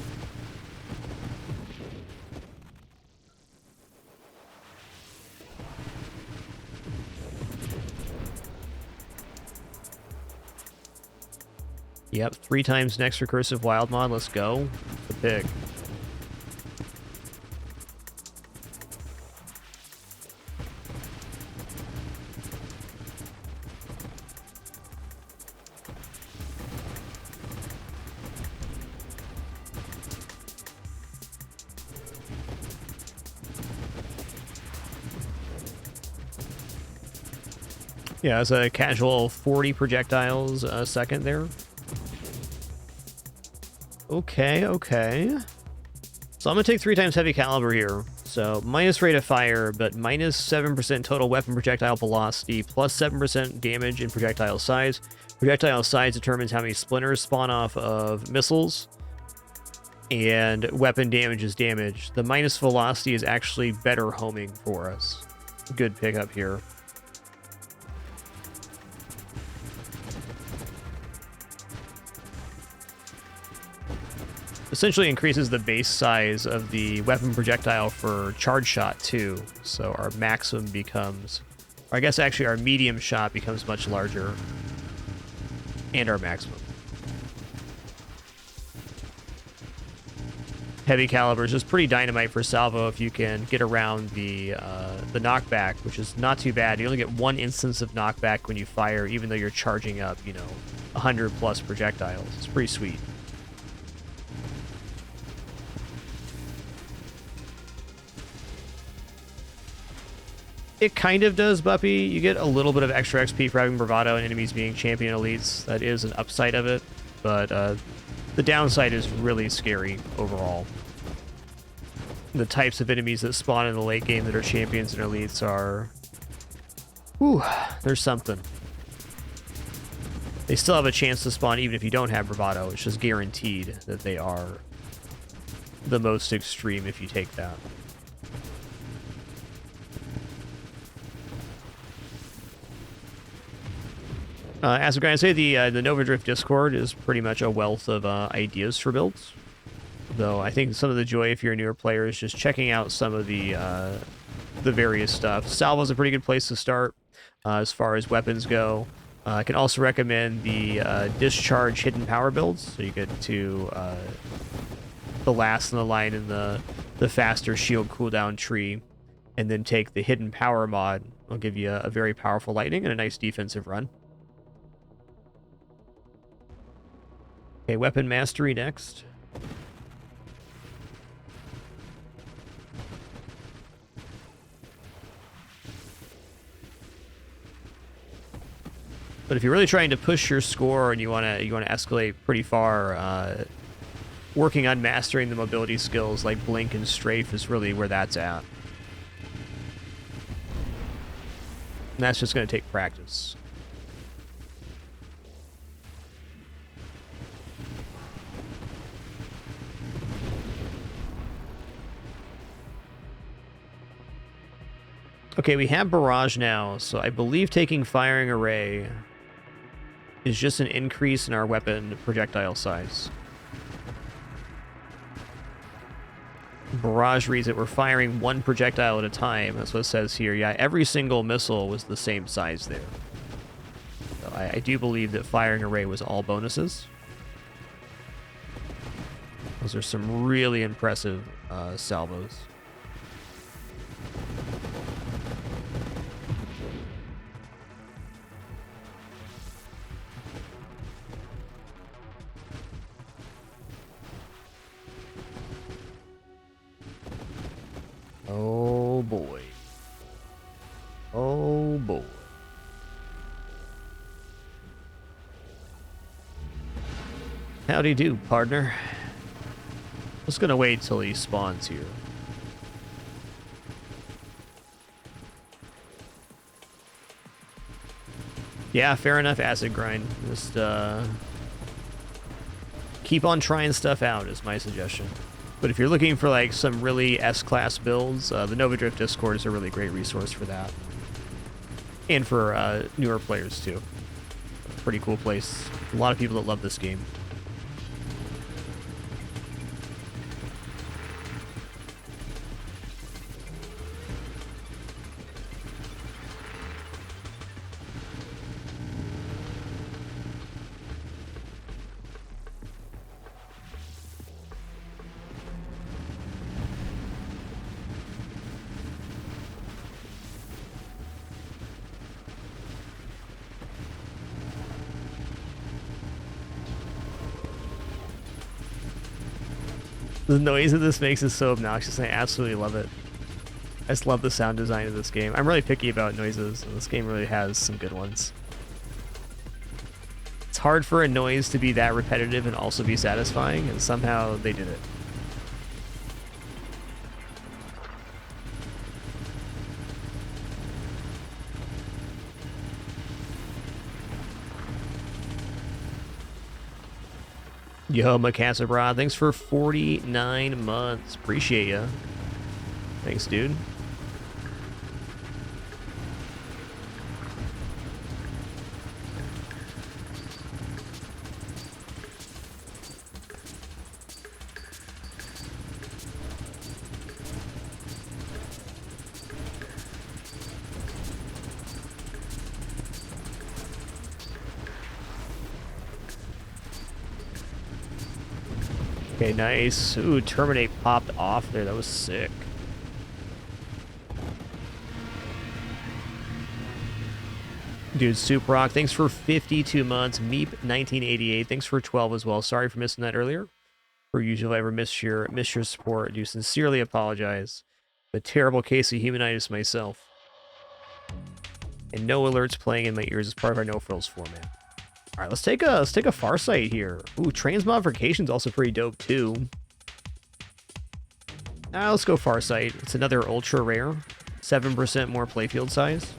Yep, 3 times next recursive wild mod. Let's go. The pig. Yeah, it's a casual 40 projectiles a second there. Okay, okay. So I'm going to take 3 times heavy caliber here. So minus rate of fire, but minus 7% total weapon projectile velocity, plus 7% damage in projectile size. Projectile size determines how many splinters spawn off of missiles, and weapon damage is damage. The minus velocity is actually better homing for us. Good pickup here. Essentially increases the base size of the weapon projectile for charge shot too. So our maximum becomes, or I guess actually our medium shot becomes much larger, and our maximum. Heavy caliber is just pretty dynamite for salvo if you can get around the knockback, which is not too bad. You only get 1 instance of knockback when you fire, even though you're charging up, 100 plus projectiles. It's pretty sweet. It kind of does, Buppy. You get a little bit of extra XP for having bravado and enemies being champion elites. That is an upside of it, but the downside is really scary overall. The types of enemies that spawn in the late game that are champions and elites are... Whew, there's something. They still have a chance to spawn even if you don't have bravado. It's just guaranteed that they are the most extreme if you take that. As we're going to say, the Nova Drift Discord is pretty much a wealth of ideas for builds. Though I think some of the joy, if you're a newer player, is just checking out some of the various stuff. Salvo's a pretty good place to start as far as weapons go. I can also recommend the Discharge Hidden Power builds. So you get to the last in the line in the faster shield cooldown tree, and then take the Hidden Power mod. It'll give you a very powerful lightning and a nice defensive run. Okay, weapon mastery next. But if you're really trying to push your score and you want to escalate pretty far, working on mastering the mobility skills like Blink and Strafe is really where that's at. And that's just going to take practice. Okay, we have Barrage now, so I believe taking Firing Array is just an increase in our weapon projectile size. Barrage reads that we're firing 1 projectile at a time. That's what it says here. Yeah, every single missile was the same size there. So I do believe that Firing Array was all bonuses. Those are some really impressive salvos. Oh boy. Oh boy. Howdy do, partner. Just gonna wait till he spawns here. Yeah, fair enough, Acid Grind. Just keep on trying stuff out is my suggestion. But if you're looking for like some really S-class builds, the Nova Drift Discord is a really great resource for that. And for newer players too. Pretty cool place. A lot of people that love this game. The noise that this makes is so obnoxious, and I absolutely love it. I just love the sound design of this game. I'm really picky about noises, and this game really has some good ones. It's hard for a noise to be that repetitive and also be satisfying, and somehow they did it. Yo, Macassabra, thanks for 49 months. Appreciate ya. Thanks, dude. Okay, nice. Ooh, Terminate popped off there. That was sick. Dude, Soup Rock, thanks for 52 months. Meep1988, thanks for 12 as well. Sorry for missing that earlier. Per usual, if I ever miss your support. I do sincerely apologize. A terrible case of humanitis myself. And no alerts playing in my ears as part of our no frills format. All right, let's take a Farsight here. Ooh, Transmogrification's also pretty dope too. Let's go Farsight. It's another ultra rare, 7% more playfield size.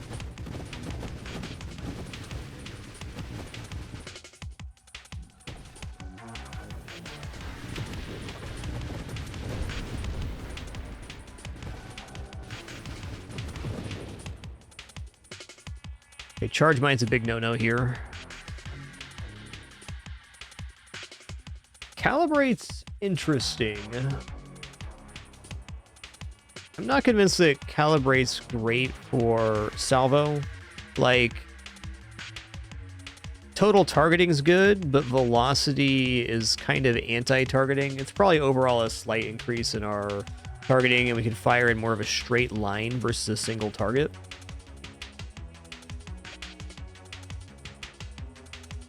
Okay, Charge Mine's a big no-no here. Calibrate's interesting. I'm not convinced that Calibrate's great for salvo. Like, total targeting's good, but velocity is kind of anti-targeting. It's probably overall a slight increase in our targeting, and we can fire in more of a straight line versus a single target.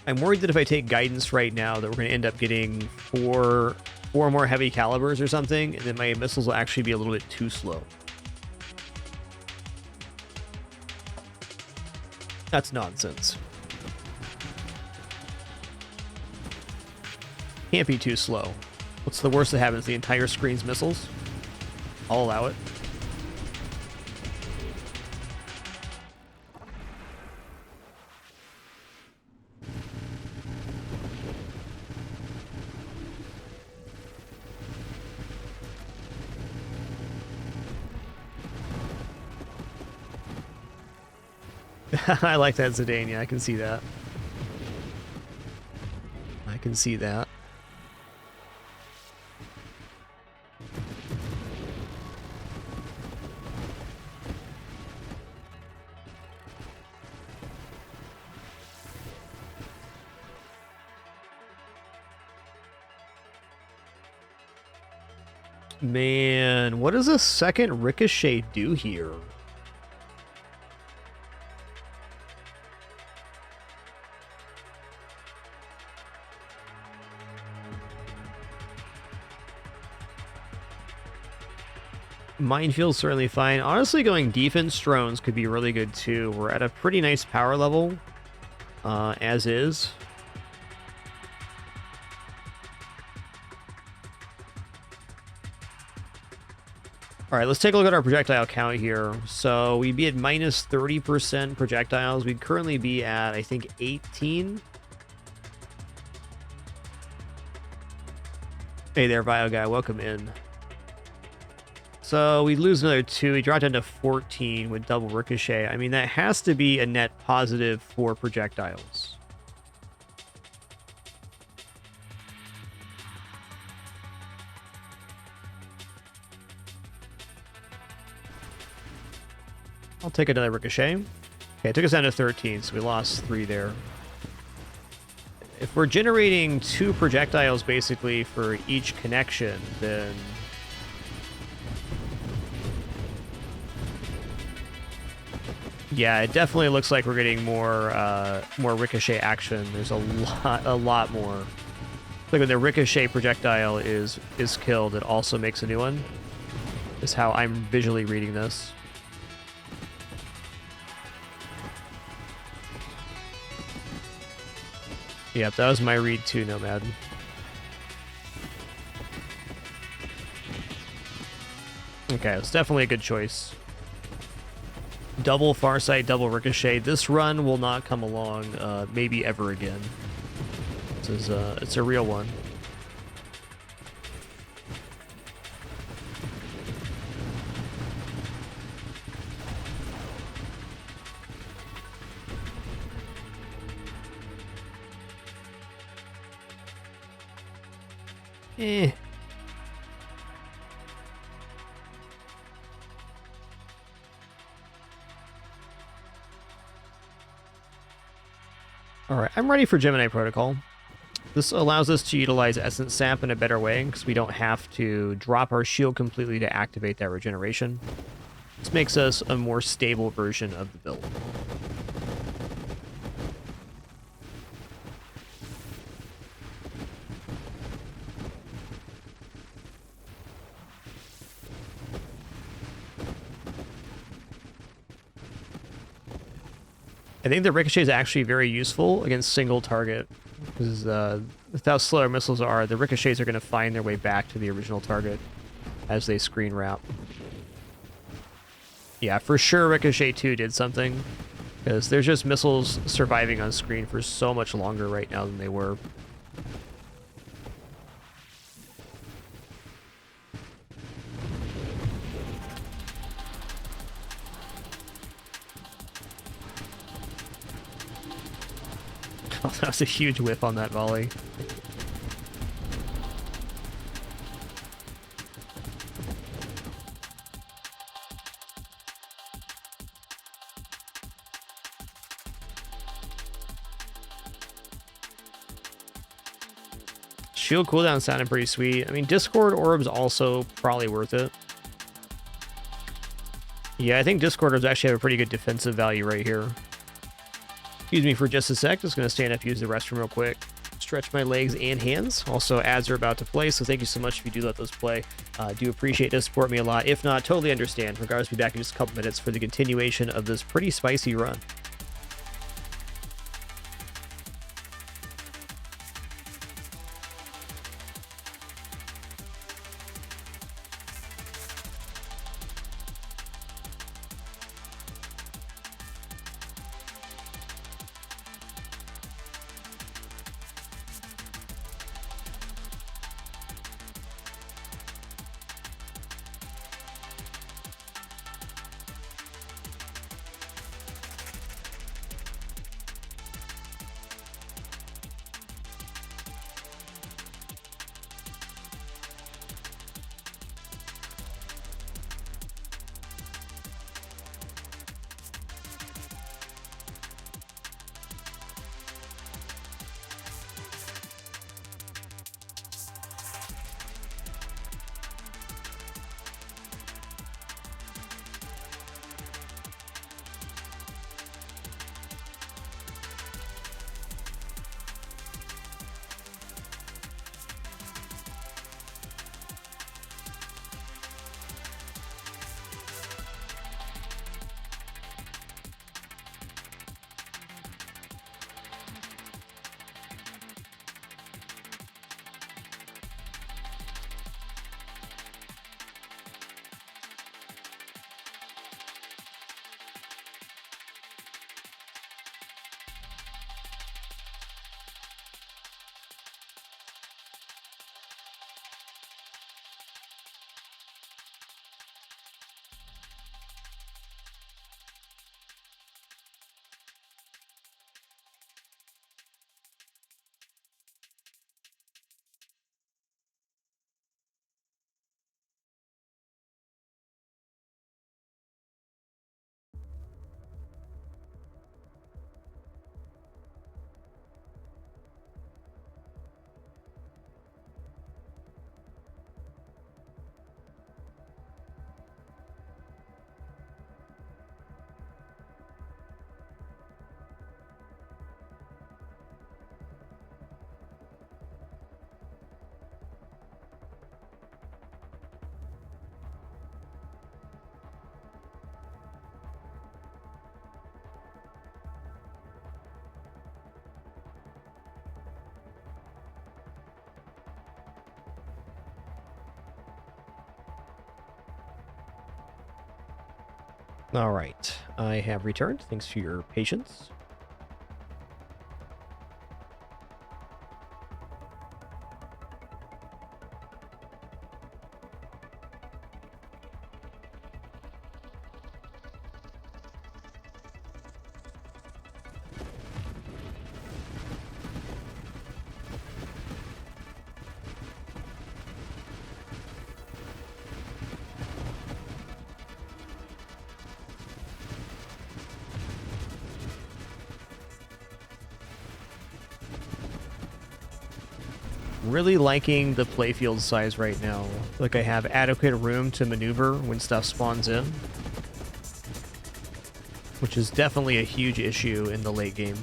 I'm worried that if I take guidance right now that we're going to end up getting four more heavy calibers or something, and then my missiles will actually be a little bit too slow. That's nonsense. Can't be too slow. What's the worst that happens? The entire screen's missiles? I'll allow it. I like that Zidane, yeah, I can see that. I can see that. Man, what does a second Ricochet do here? Minefield's certainly fine. Honestly, going defense drones could be really good too. We're at a pretty nice power level, as is. All right, let's take a look at our projectile count here. So we'd be at minus 30% projectiles. We'd currently be at, I think, 18. Hey there, Bio Guy. Welcome in. So we lose another 2. We dropped down to 14 with double ricochet. I mean, that has to be a net positive for projectiles. I'll take another ricochet. Okay, it took us down to 13, so we lost 3 there. If we're generating 2 projectiles basically for each connection, then yeah, it definitely looks like we're getting more ricochet action. There's a lot more. Like when the ricochet projectile is killed, it also makes a new one. Is how I'm visually reading this. Yep, that was my read too, Nomad. Okay, it's definitely a good choice. Double Farsight, double Ricochet. This run will not come along maybe ever again. This is it's a real one. Eh. Alright, I'm ready for Gemini Protocol. This allows us to utilize Essence Sap in a better way, because we don't have to drop our shield completely to activate that regeneration. This makes us a more stable version of the build. I think the Ricochet is actually very useful against single target, because with how slow our missiles are, the Ricochets are going to find their way back to the original target as they screen wrap. Yeah, for sure Ricochet 2 did something, because there's just missiles surviving on screen for so much longer right now than they were. Oh, that was a huge whiff on that volley. Shield cooldown sounded pretty sweet. I mean, Discord Orb's also probably worth it. Yeah, I think Discord Orbs actually have a pretty good defensive value right here. Excuse me for just a sec. Just going to stand up, use the restroom real quick. Stretch my legs and hands. Also, ads are about to play, so thank you so much if you do let those play. Do appreciate it. Support me a lot. If not, totally understand. Regardless, be back in just a couple minutes for the continuation of this pretty spicy run. All right, I have returned. Thanks for your patience. Really liking the playfield size right now. Like I have adequate room to maneuver when stuff spawns in, which is definitely a huge issue in the late game.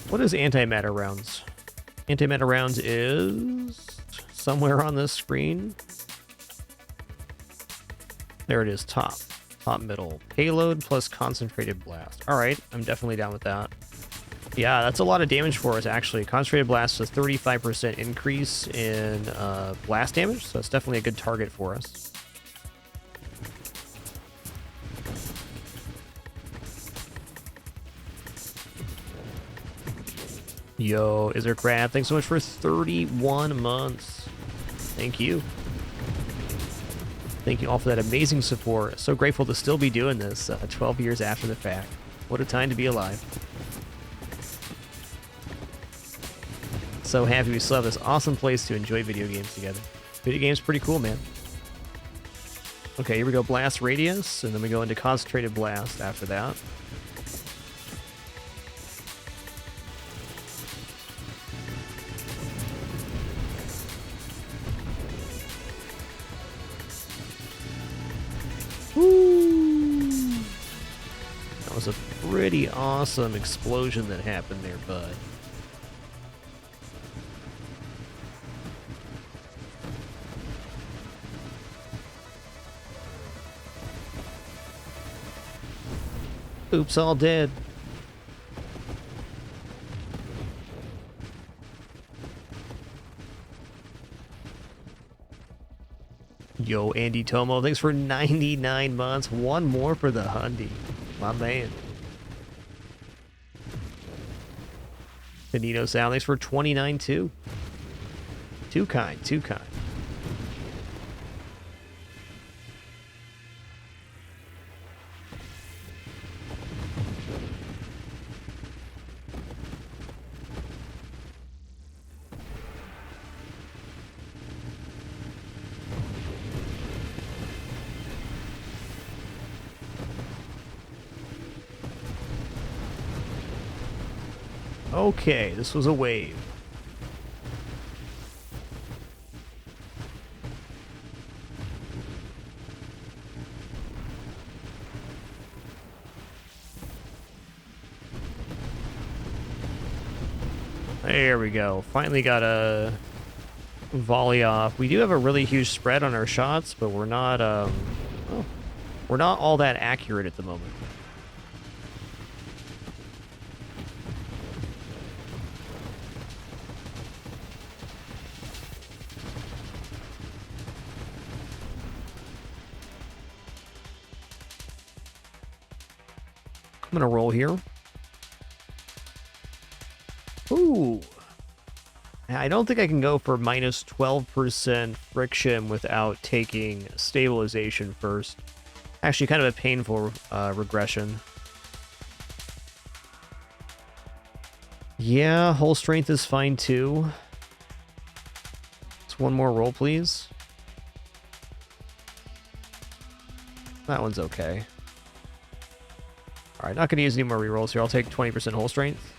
What is antimatter rounds? Antimatter rounds is somewhere on this screen. There it is, top middle. Payload plus concentrated blast. All right, I'm definitely down with that. Yeah, that's a lot of damage for us, actually. Concentrated blast is a 35% increase in blast damage, so it's definitely a good target for us. Yo, Is There Crab, thanks so much for 31 months. Thank you. Thank you all for that amazing support. So grateful to still be doing this 12 years after the fact. What a time to be alive. So happy we still have this awesome place to enjoy video games together. Video games pretty cool, man. Okay, here we go, blast radius, and then we go into concentrated blast after that. Woo! That was a pretty awesome explosion that happened there, bud. Oops, all dead. Yo, Andy Tomo, thanks for 99 months. One more for the Hundy. My man. Benito Sound, thanks for 29 too. Too kind, too kind. Okay, this was a wave. There we go. Finally got a volley off. We do have a really huge spread on our shots, but we're not we're not all that accurate at the moment. I'm gonna roll here. Ooh. I don't think I can go for minus 12% friction without taking stabilization first. Actually, kind of a painful regression. Yeah, hull strength is fine too. Just one more roll, please. That one's okay. Alright, not going to use any more rerolls here. I'll take 20% hull strength.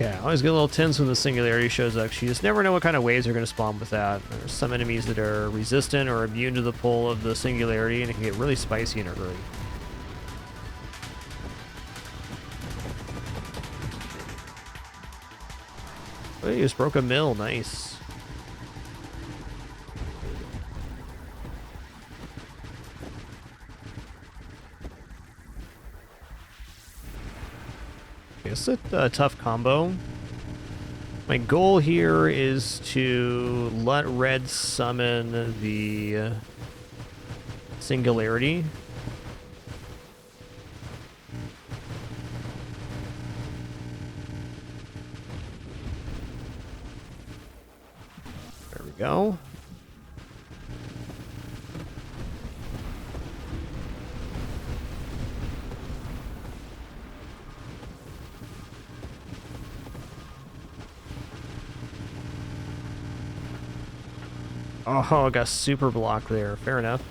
Yeah, I always get a little tense when the singularity shows up. You just never know what kind of waves are going to spawn with that. There's some enemies that are resistant or immune to the pull of the singularity, and it can get really spicy in a hurry. Oh, you just broke a mill. Nice. It's a tough combo. My goal here is to let red summon the singularity. There we go. Oh, I got super block there. Fair enough.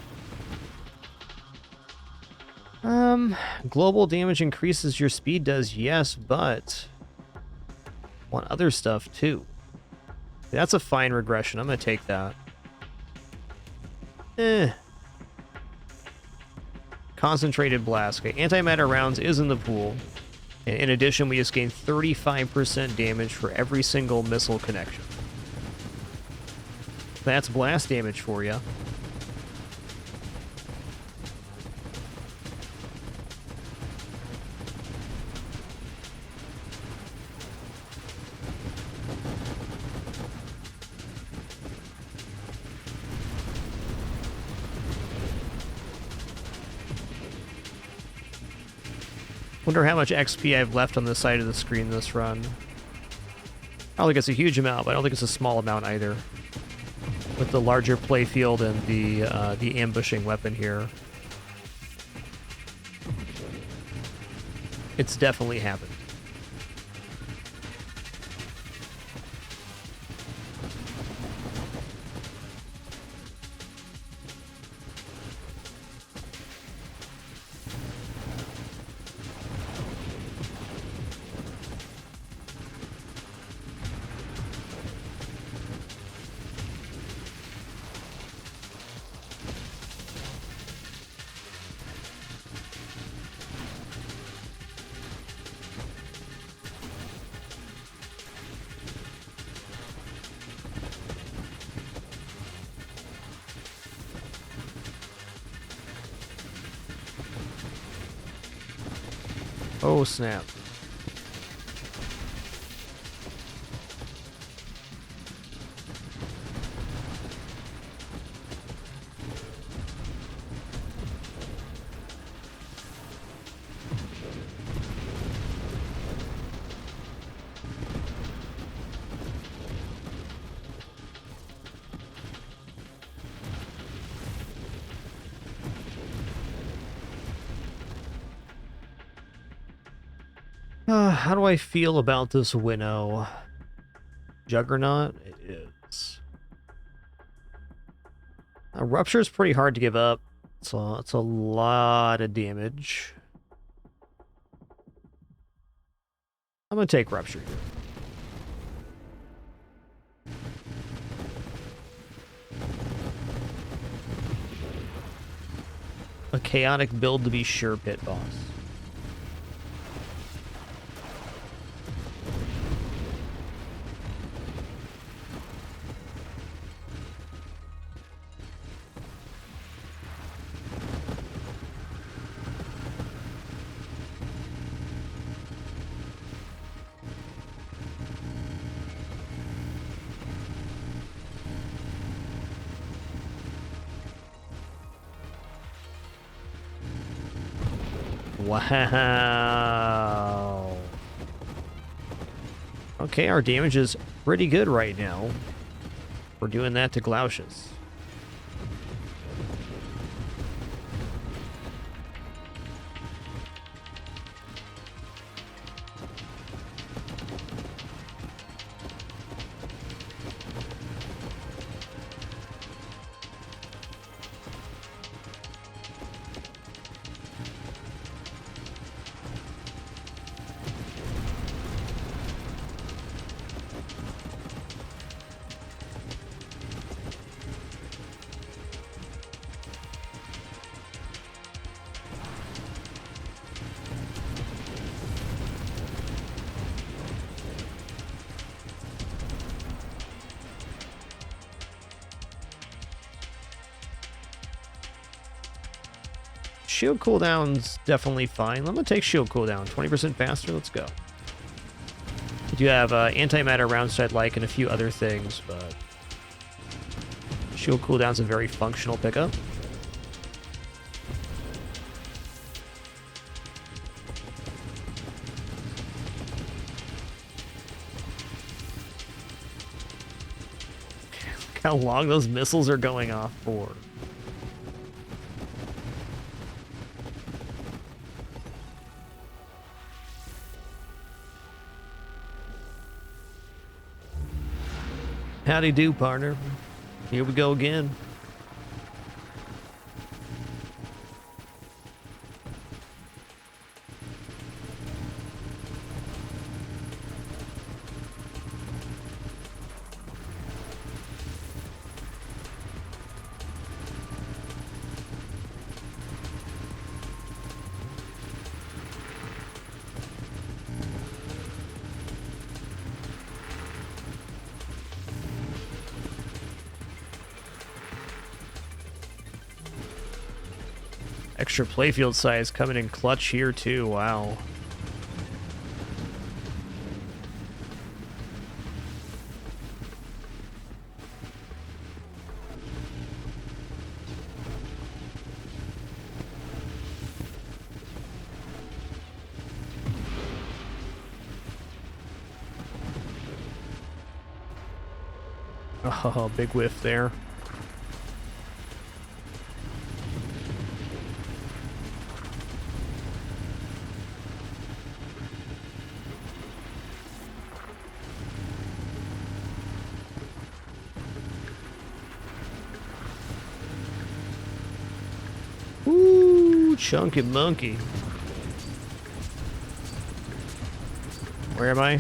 Global damage increases your speed does, yes, but I want other stuff too. That's a fine regression. I'm gonna take that. Concentrated blast. Okay, antimatter rounds is in the pool. And in addition, we just gain 35% damage for every single missile connection. That's blast damage for you. Wonder how much XP I've left on the side of the screen this run. I don't think it's a huge amount, but I don't think it's a small amount either. With the larger playfield and the ambushing weapon here. It's definitely happened. Oh, snap. How do I feel about this Winnow? Juggernaut? It is. Rupture is pretty hard to give up, so it's a lot of damage. I'm gonna take Rupture here. A chaotic build to be sure, Pit Boss. Wow. Okay, our damage is pretty good right now. We're doing that to Glaushes. shield cooldown's definitely fine. I'm gonna take shield cooldown. 20% faster, let's go. We do have antimatter rounds I'd like and a few other things, but shield cooldown's a very functional pickup. Look how long those missiles are going off for. Howdy do, partner. Here we go again. Extra playfield size coming in clutch here too, wow. Oh, big whiff there. Ooh, chunky monkey. Where am I?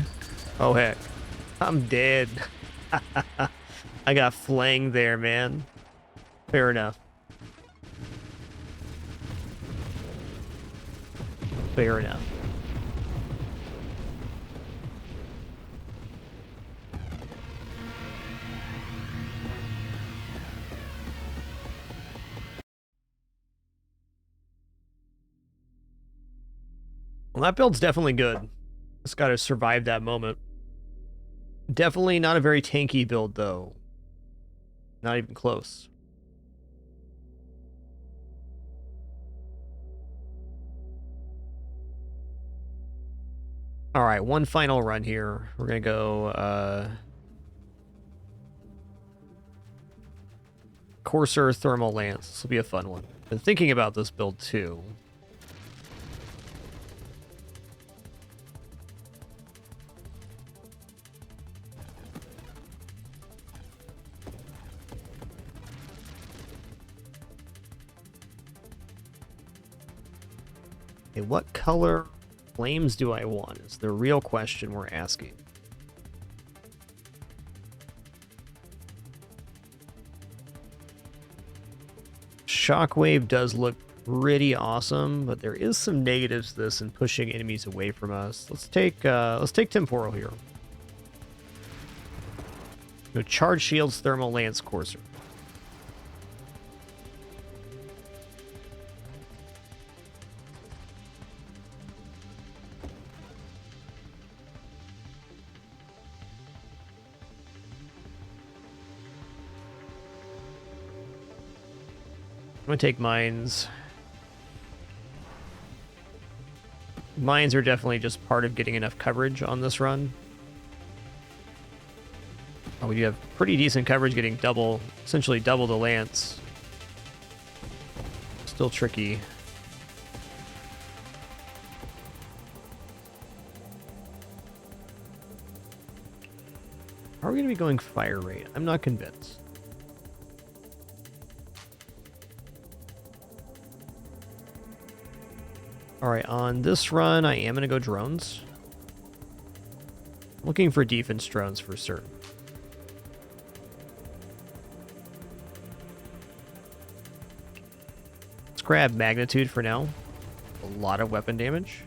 Oh, heck. I'm dead. I got flanged there, man. Fair enough. Fair enough. Well, that build's definitely good. Just gotta survive that moment. Definitely not a very tanky build, though. Not even close. All right, one final run here. We're gonna go Courser Thermal Lance. This will be a fun one. Been thinking about this build too. Okay, what color flames do I want is the real question we're asking. Shockwave does look pretty awesome, but there is some negatives to this in pushing enemies away from us. Let's take Temporal here. Go Charge Shields, Thermal Lance, Courser. I'm gonna take mines. Mines are definitely just part of getting enough coverage on this run. Oh, we do have pretty decent coverage getting double, essentially double the lance. Still tricky. Are we gonna be going fire rate? I'm not convinced. Alright, on this run, I am going to go drones. Looking for defense drones for certain. Let's grab magnitude for now. A lot of weapon damage.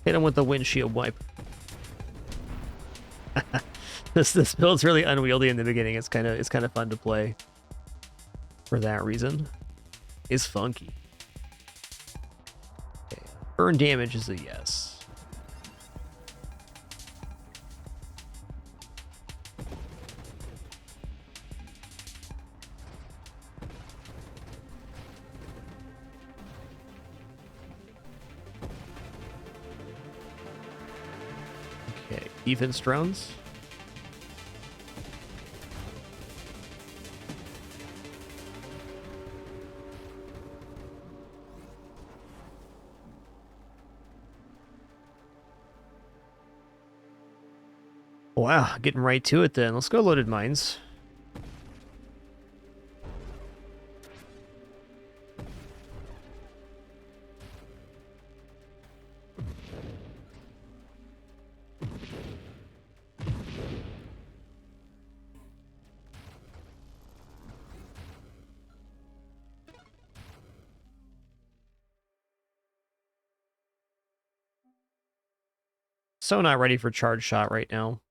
Hit him with the windshield wipe. This build's really unwieldy in the beginning. It's kind of fun to play for that reason. It's funky. Okay. Burn damage is a yes. Okay, defense drones. Wow, getting right to it then. Let's go loaded mines. So not ready for charge shot right now.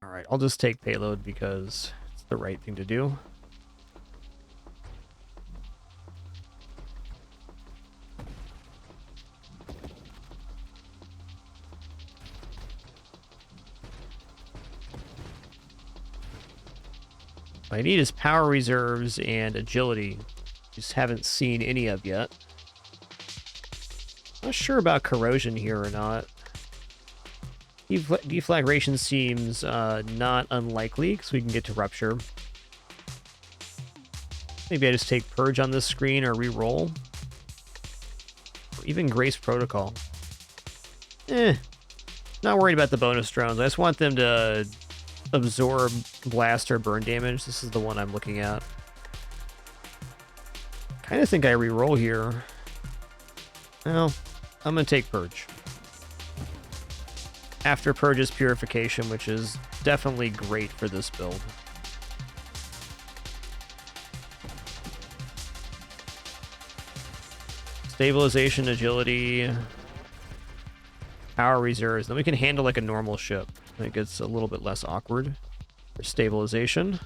Alright, I'll just take payload because it's the right thing to do. What I need is power reserves and agility. Just haven't seen any of yet. Not sure about corrosion here or not. Deflagration seems not unlikely because we can get to rupture. Maybe I just take purge on this screen or re-roll. Or even grace protocol. Not worried about the bonus drones. I just want them to absorb blast or burn damage. This is the one I'm looking at. Kind of think I re-roll here. Well, I'm gonna take purge. After purge is purification, which is definitely great for this build. Stabilization, agility, power reserves. Then we can handle like a normal ship. I think it's a little bit less awkward for stabilization.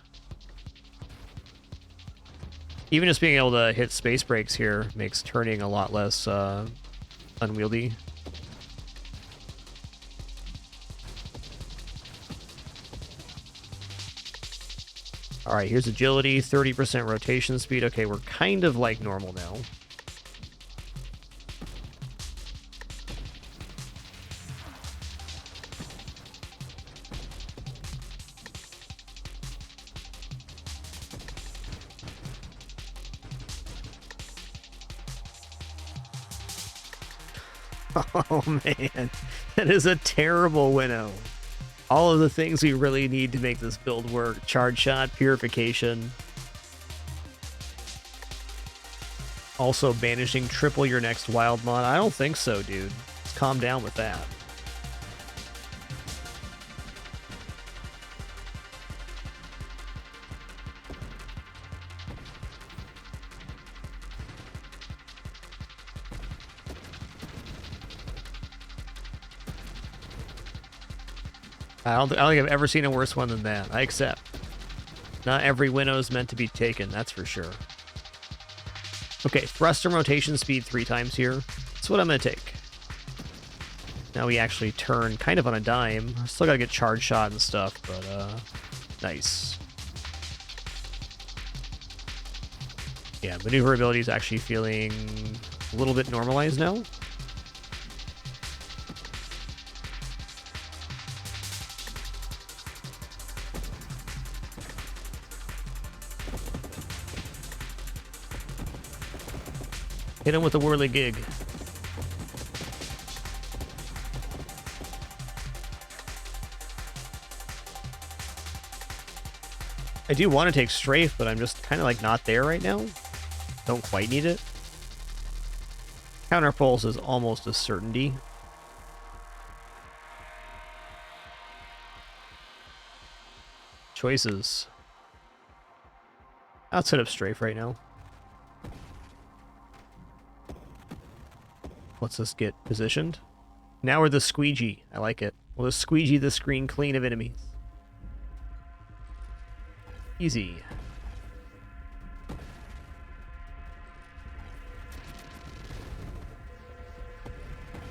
Even just being able to hit space brakes here makes turning a lot less unwieldy. All right, here's agility, 30% rotation speed. Okay, we're kind of like normal now. Oh man, that is a terrible winnow. All of the things we really need to make this build work. Charge shot, purification. Also banishing triple your next wild mod. I don't think so, dude. Let's calm down with that. I don't think I've ever seen a worse one than that. I accept. Not every winnow is meant to be taken, that's for sure. Okay, thrust and rotation speed 3 times here. That's what I'm going to take. Now we actually turn kind of on a dime. Still got to get charge shot and stuff, but nice. Yeah, maneuverability is actually feeling a little bit normalized now. Hit him with a whirly gig. I do want to take strafe, but I'm just kind of like not there right now. Don't quite need it. Counterpulse is almost a certainty. Choices. Outside of strafe right now. lets us get positioned. Now we're the squeegee. I like it. We'll just squeegee the screen clean of enemies. Easy.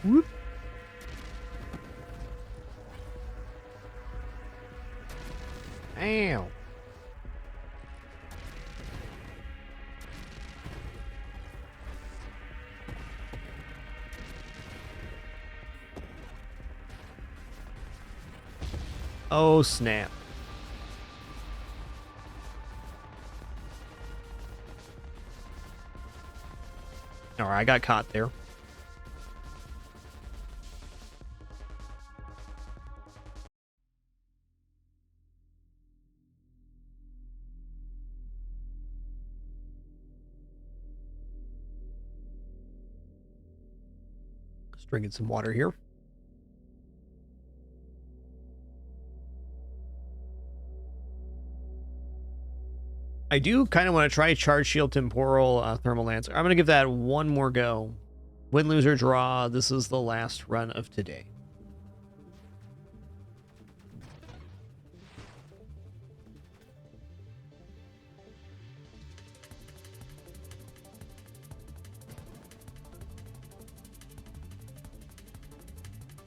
Whoop. Ow. Oh, snap. All right, I got caught there. Just drinking some water here. I do kind of want to try Charge Shield Temporal Thermal Lance. I'm going to give that one more go. Win, lose, or draw. This is the last run of today.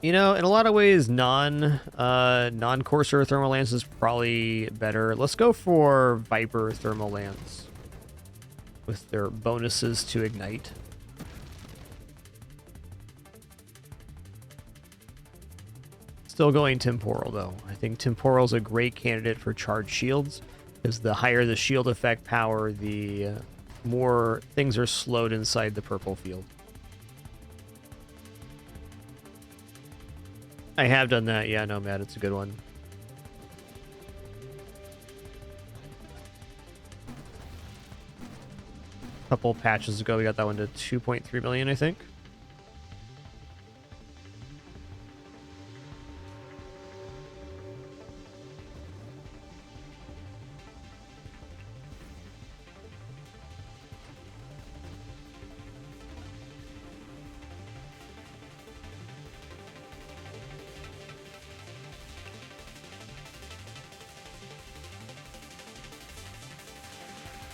You know, in a lot of ways, non-Courser Thermal Lance is probably better. Let's go for Viper Thermal Lance with their bonuses to ignite. Still going Temporal, though. I think Temporal's a great candidate for charged shields, because the higher the shield effect power, the more things are slowed inside the purple field. I have done that. Yeah, no, Matt, it's a good one. A couple patches ago, we got that one to 2.3 million, I think.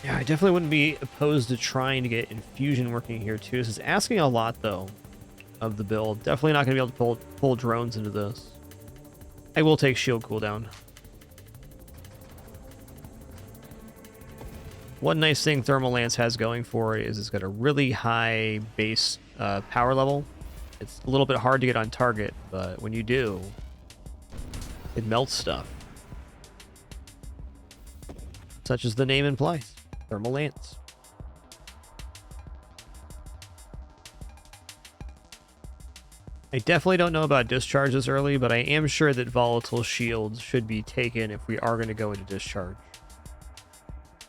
Yeah, I definitely wouldn't be opposed to trying to get infusion working here too. This is asking a lot though of the build. Definitely not going to be able to pull drones into this. I will take shield cooldown. One nice thing Thermal Lance has going for it is it's got a really high base power level. It's a little bit hard to get on target, but when you do, it melts stuff. Such as the name implies. Thermal Lance. I definitely don't know about discharges early, but I am sure that volatile shields should be taken if we are going to go into discharge.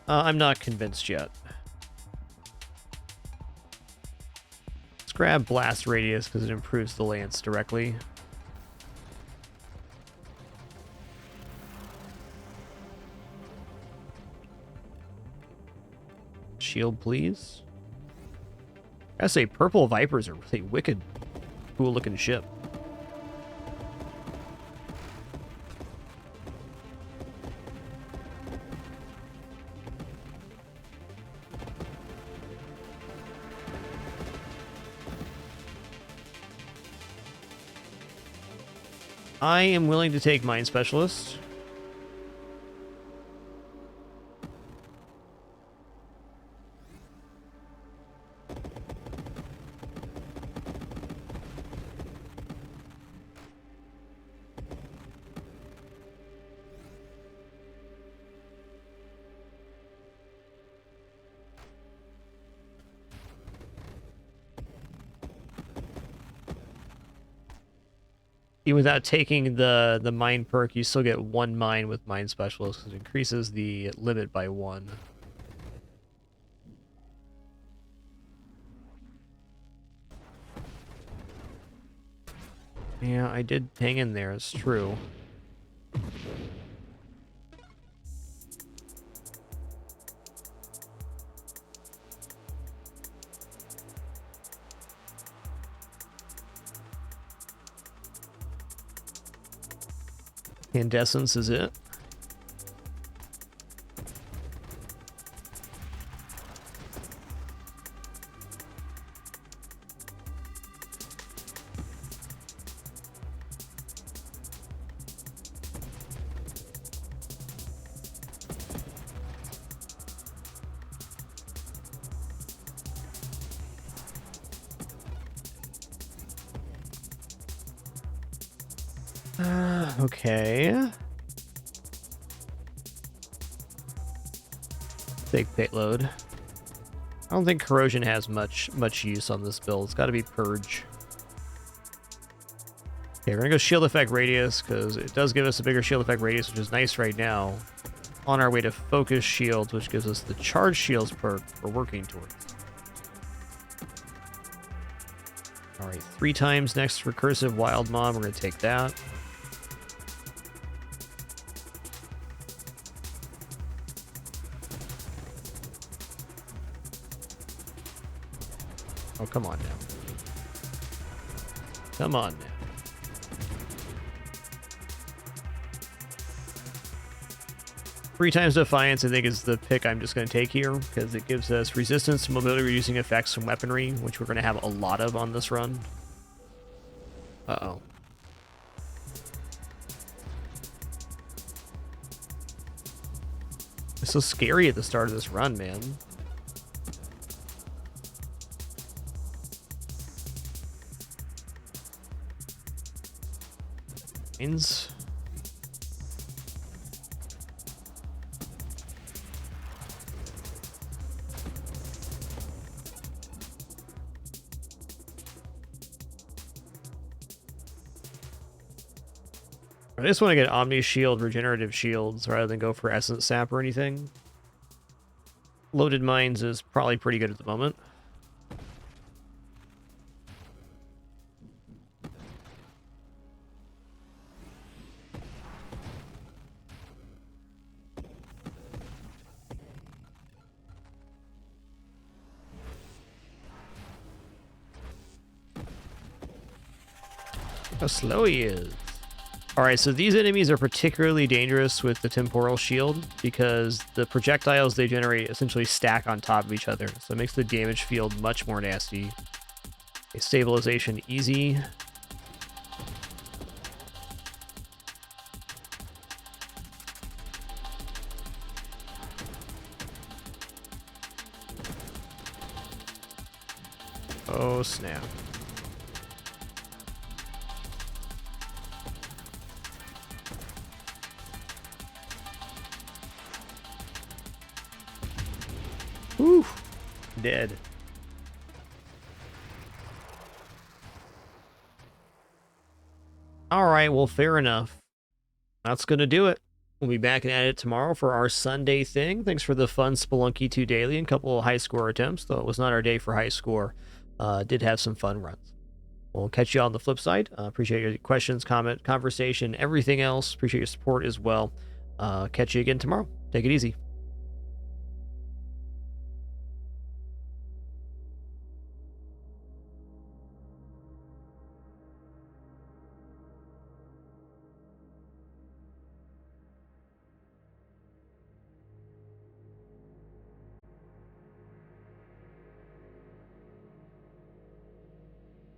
I'm not convinced yet. Let's grab blast radius because it improves the lance directly. Shield, please. I gotta say, purple Vipers are really wicked, cool looking ship. I am willing to take Mine Specialist. Even without taking the mine perk, you still get one mine with Mine Specialist because it increases the limit by 1. Yeah, I did hang in there, it's true. Incandescence is it. Okay. Big payload. I don't think corrosion has much use on this build. It's got to be purge. Okay, we're gonna go shield effect radius because it does give us a bigger shield effect radius, which is nice right now. On our way to focus shields, which gives us the charge shields perk we're working towards. All right, 3 times next recursive wild mob. We're gonna take that. Oh, come on now. Come on now. Three times Defiance, I think, is the pick I'm just going to take here, because it gives us resistance to mobility reducing effects from weaponry, which we're going to have a lot of on this run. Uh-oh. It's so scary at the start of this run, man. Mines. I just want to get Omni Shield regenerative shields rather than go for Essence Sap or anything. Loaded Mines is probably pretty good at the moment. How slow he is. Alright, so these enemies are particularly dangerous with the temporal shield because the projectiles they generate essentially stack on top of each other. So it makes the damage field much more nasty. Okay, stabilization easy. Oh, snap. Whew. Dead. Alright, well, fair enough. That's gonna do it. We'll be back and at it tomorrow for our Sunday thing. Thanks for the fun Spelunky 2 daily and a couple of high score attempts, though it was not our day for high score. Did have some fun runs. We'll catch you on the flip side. Appreciate your questions, comment, conversation, everything else. Appreciate your support as well. Catch you again tomorrow. Take it easy.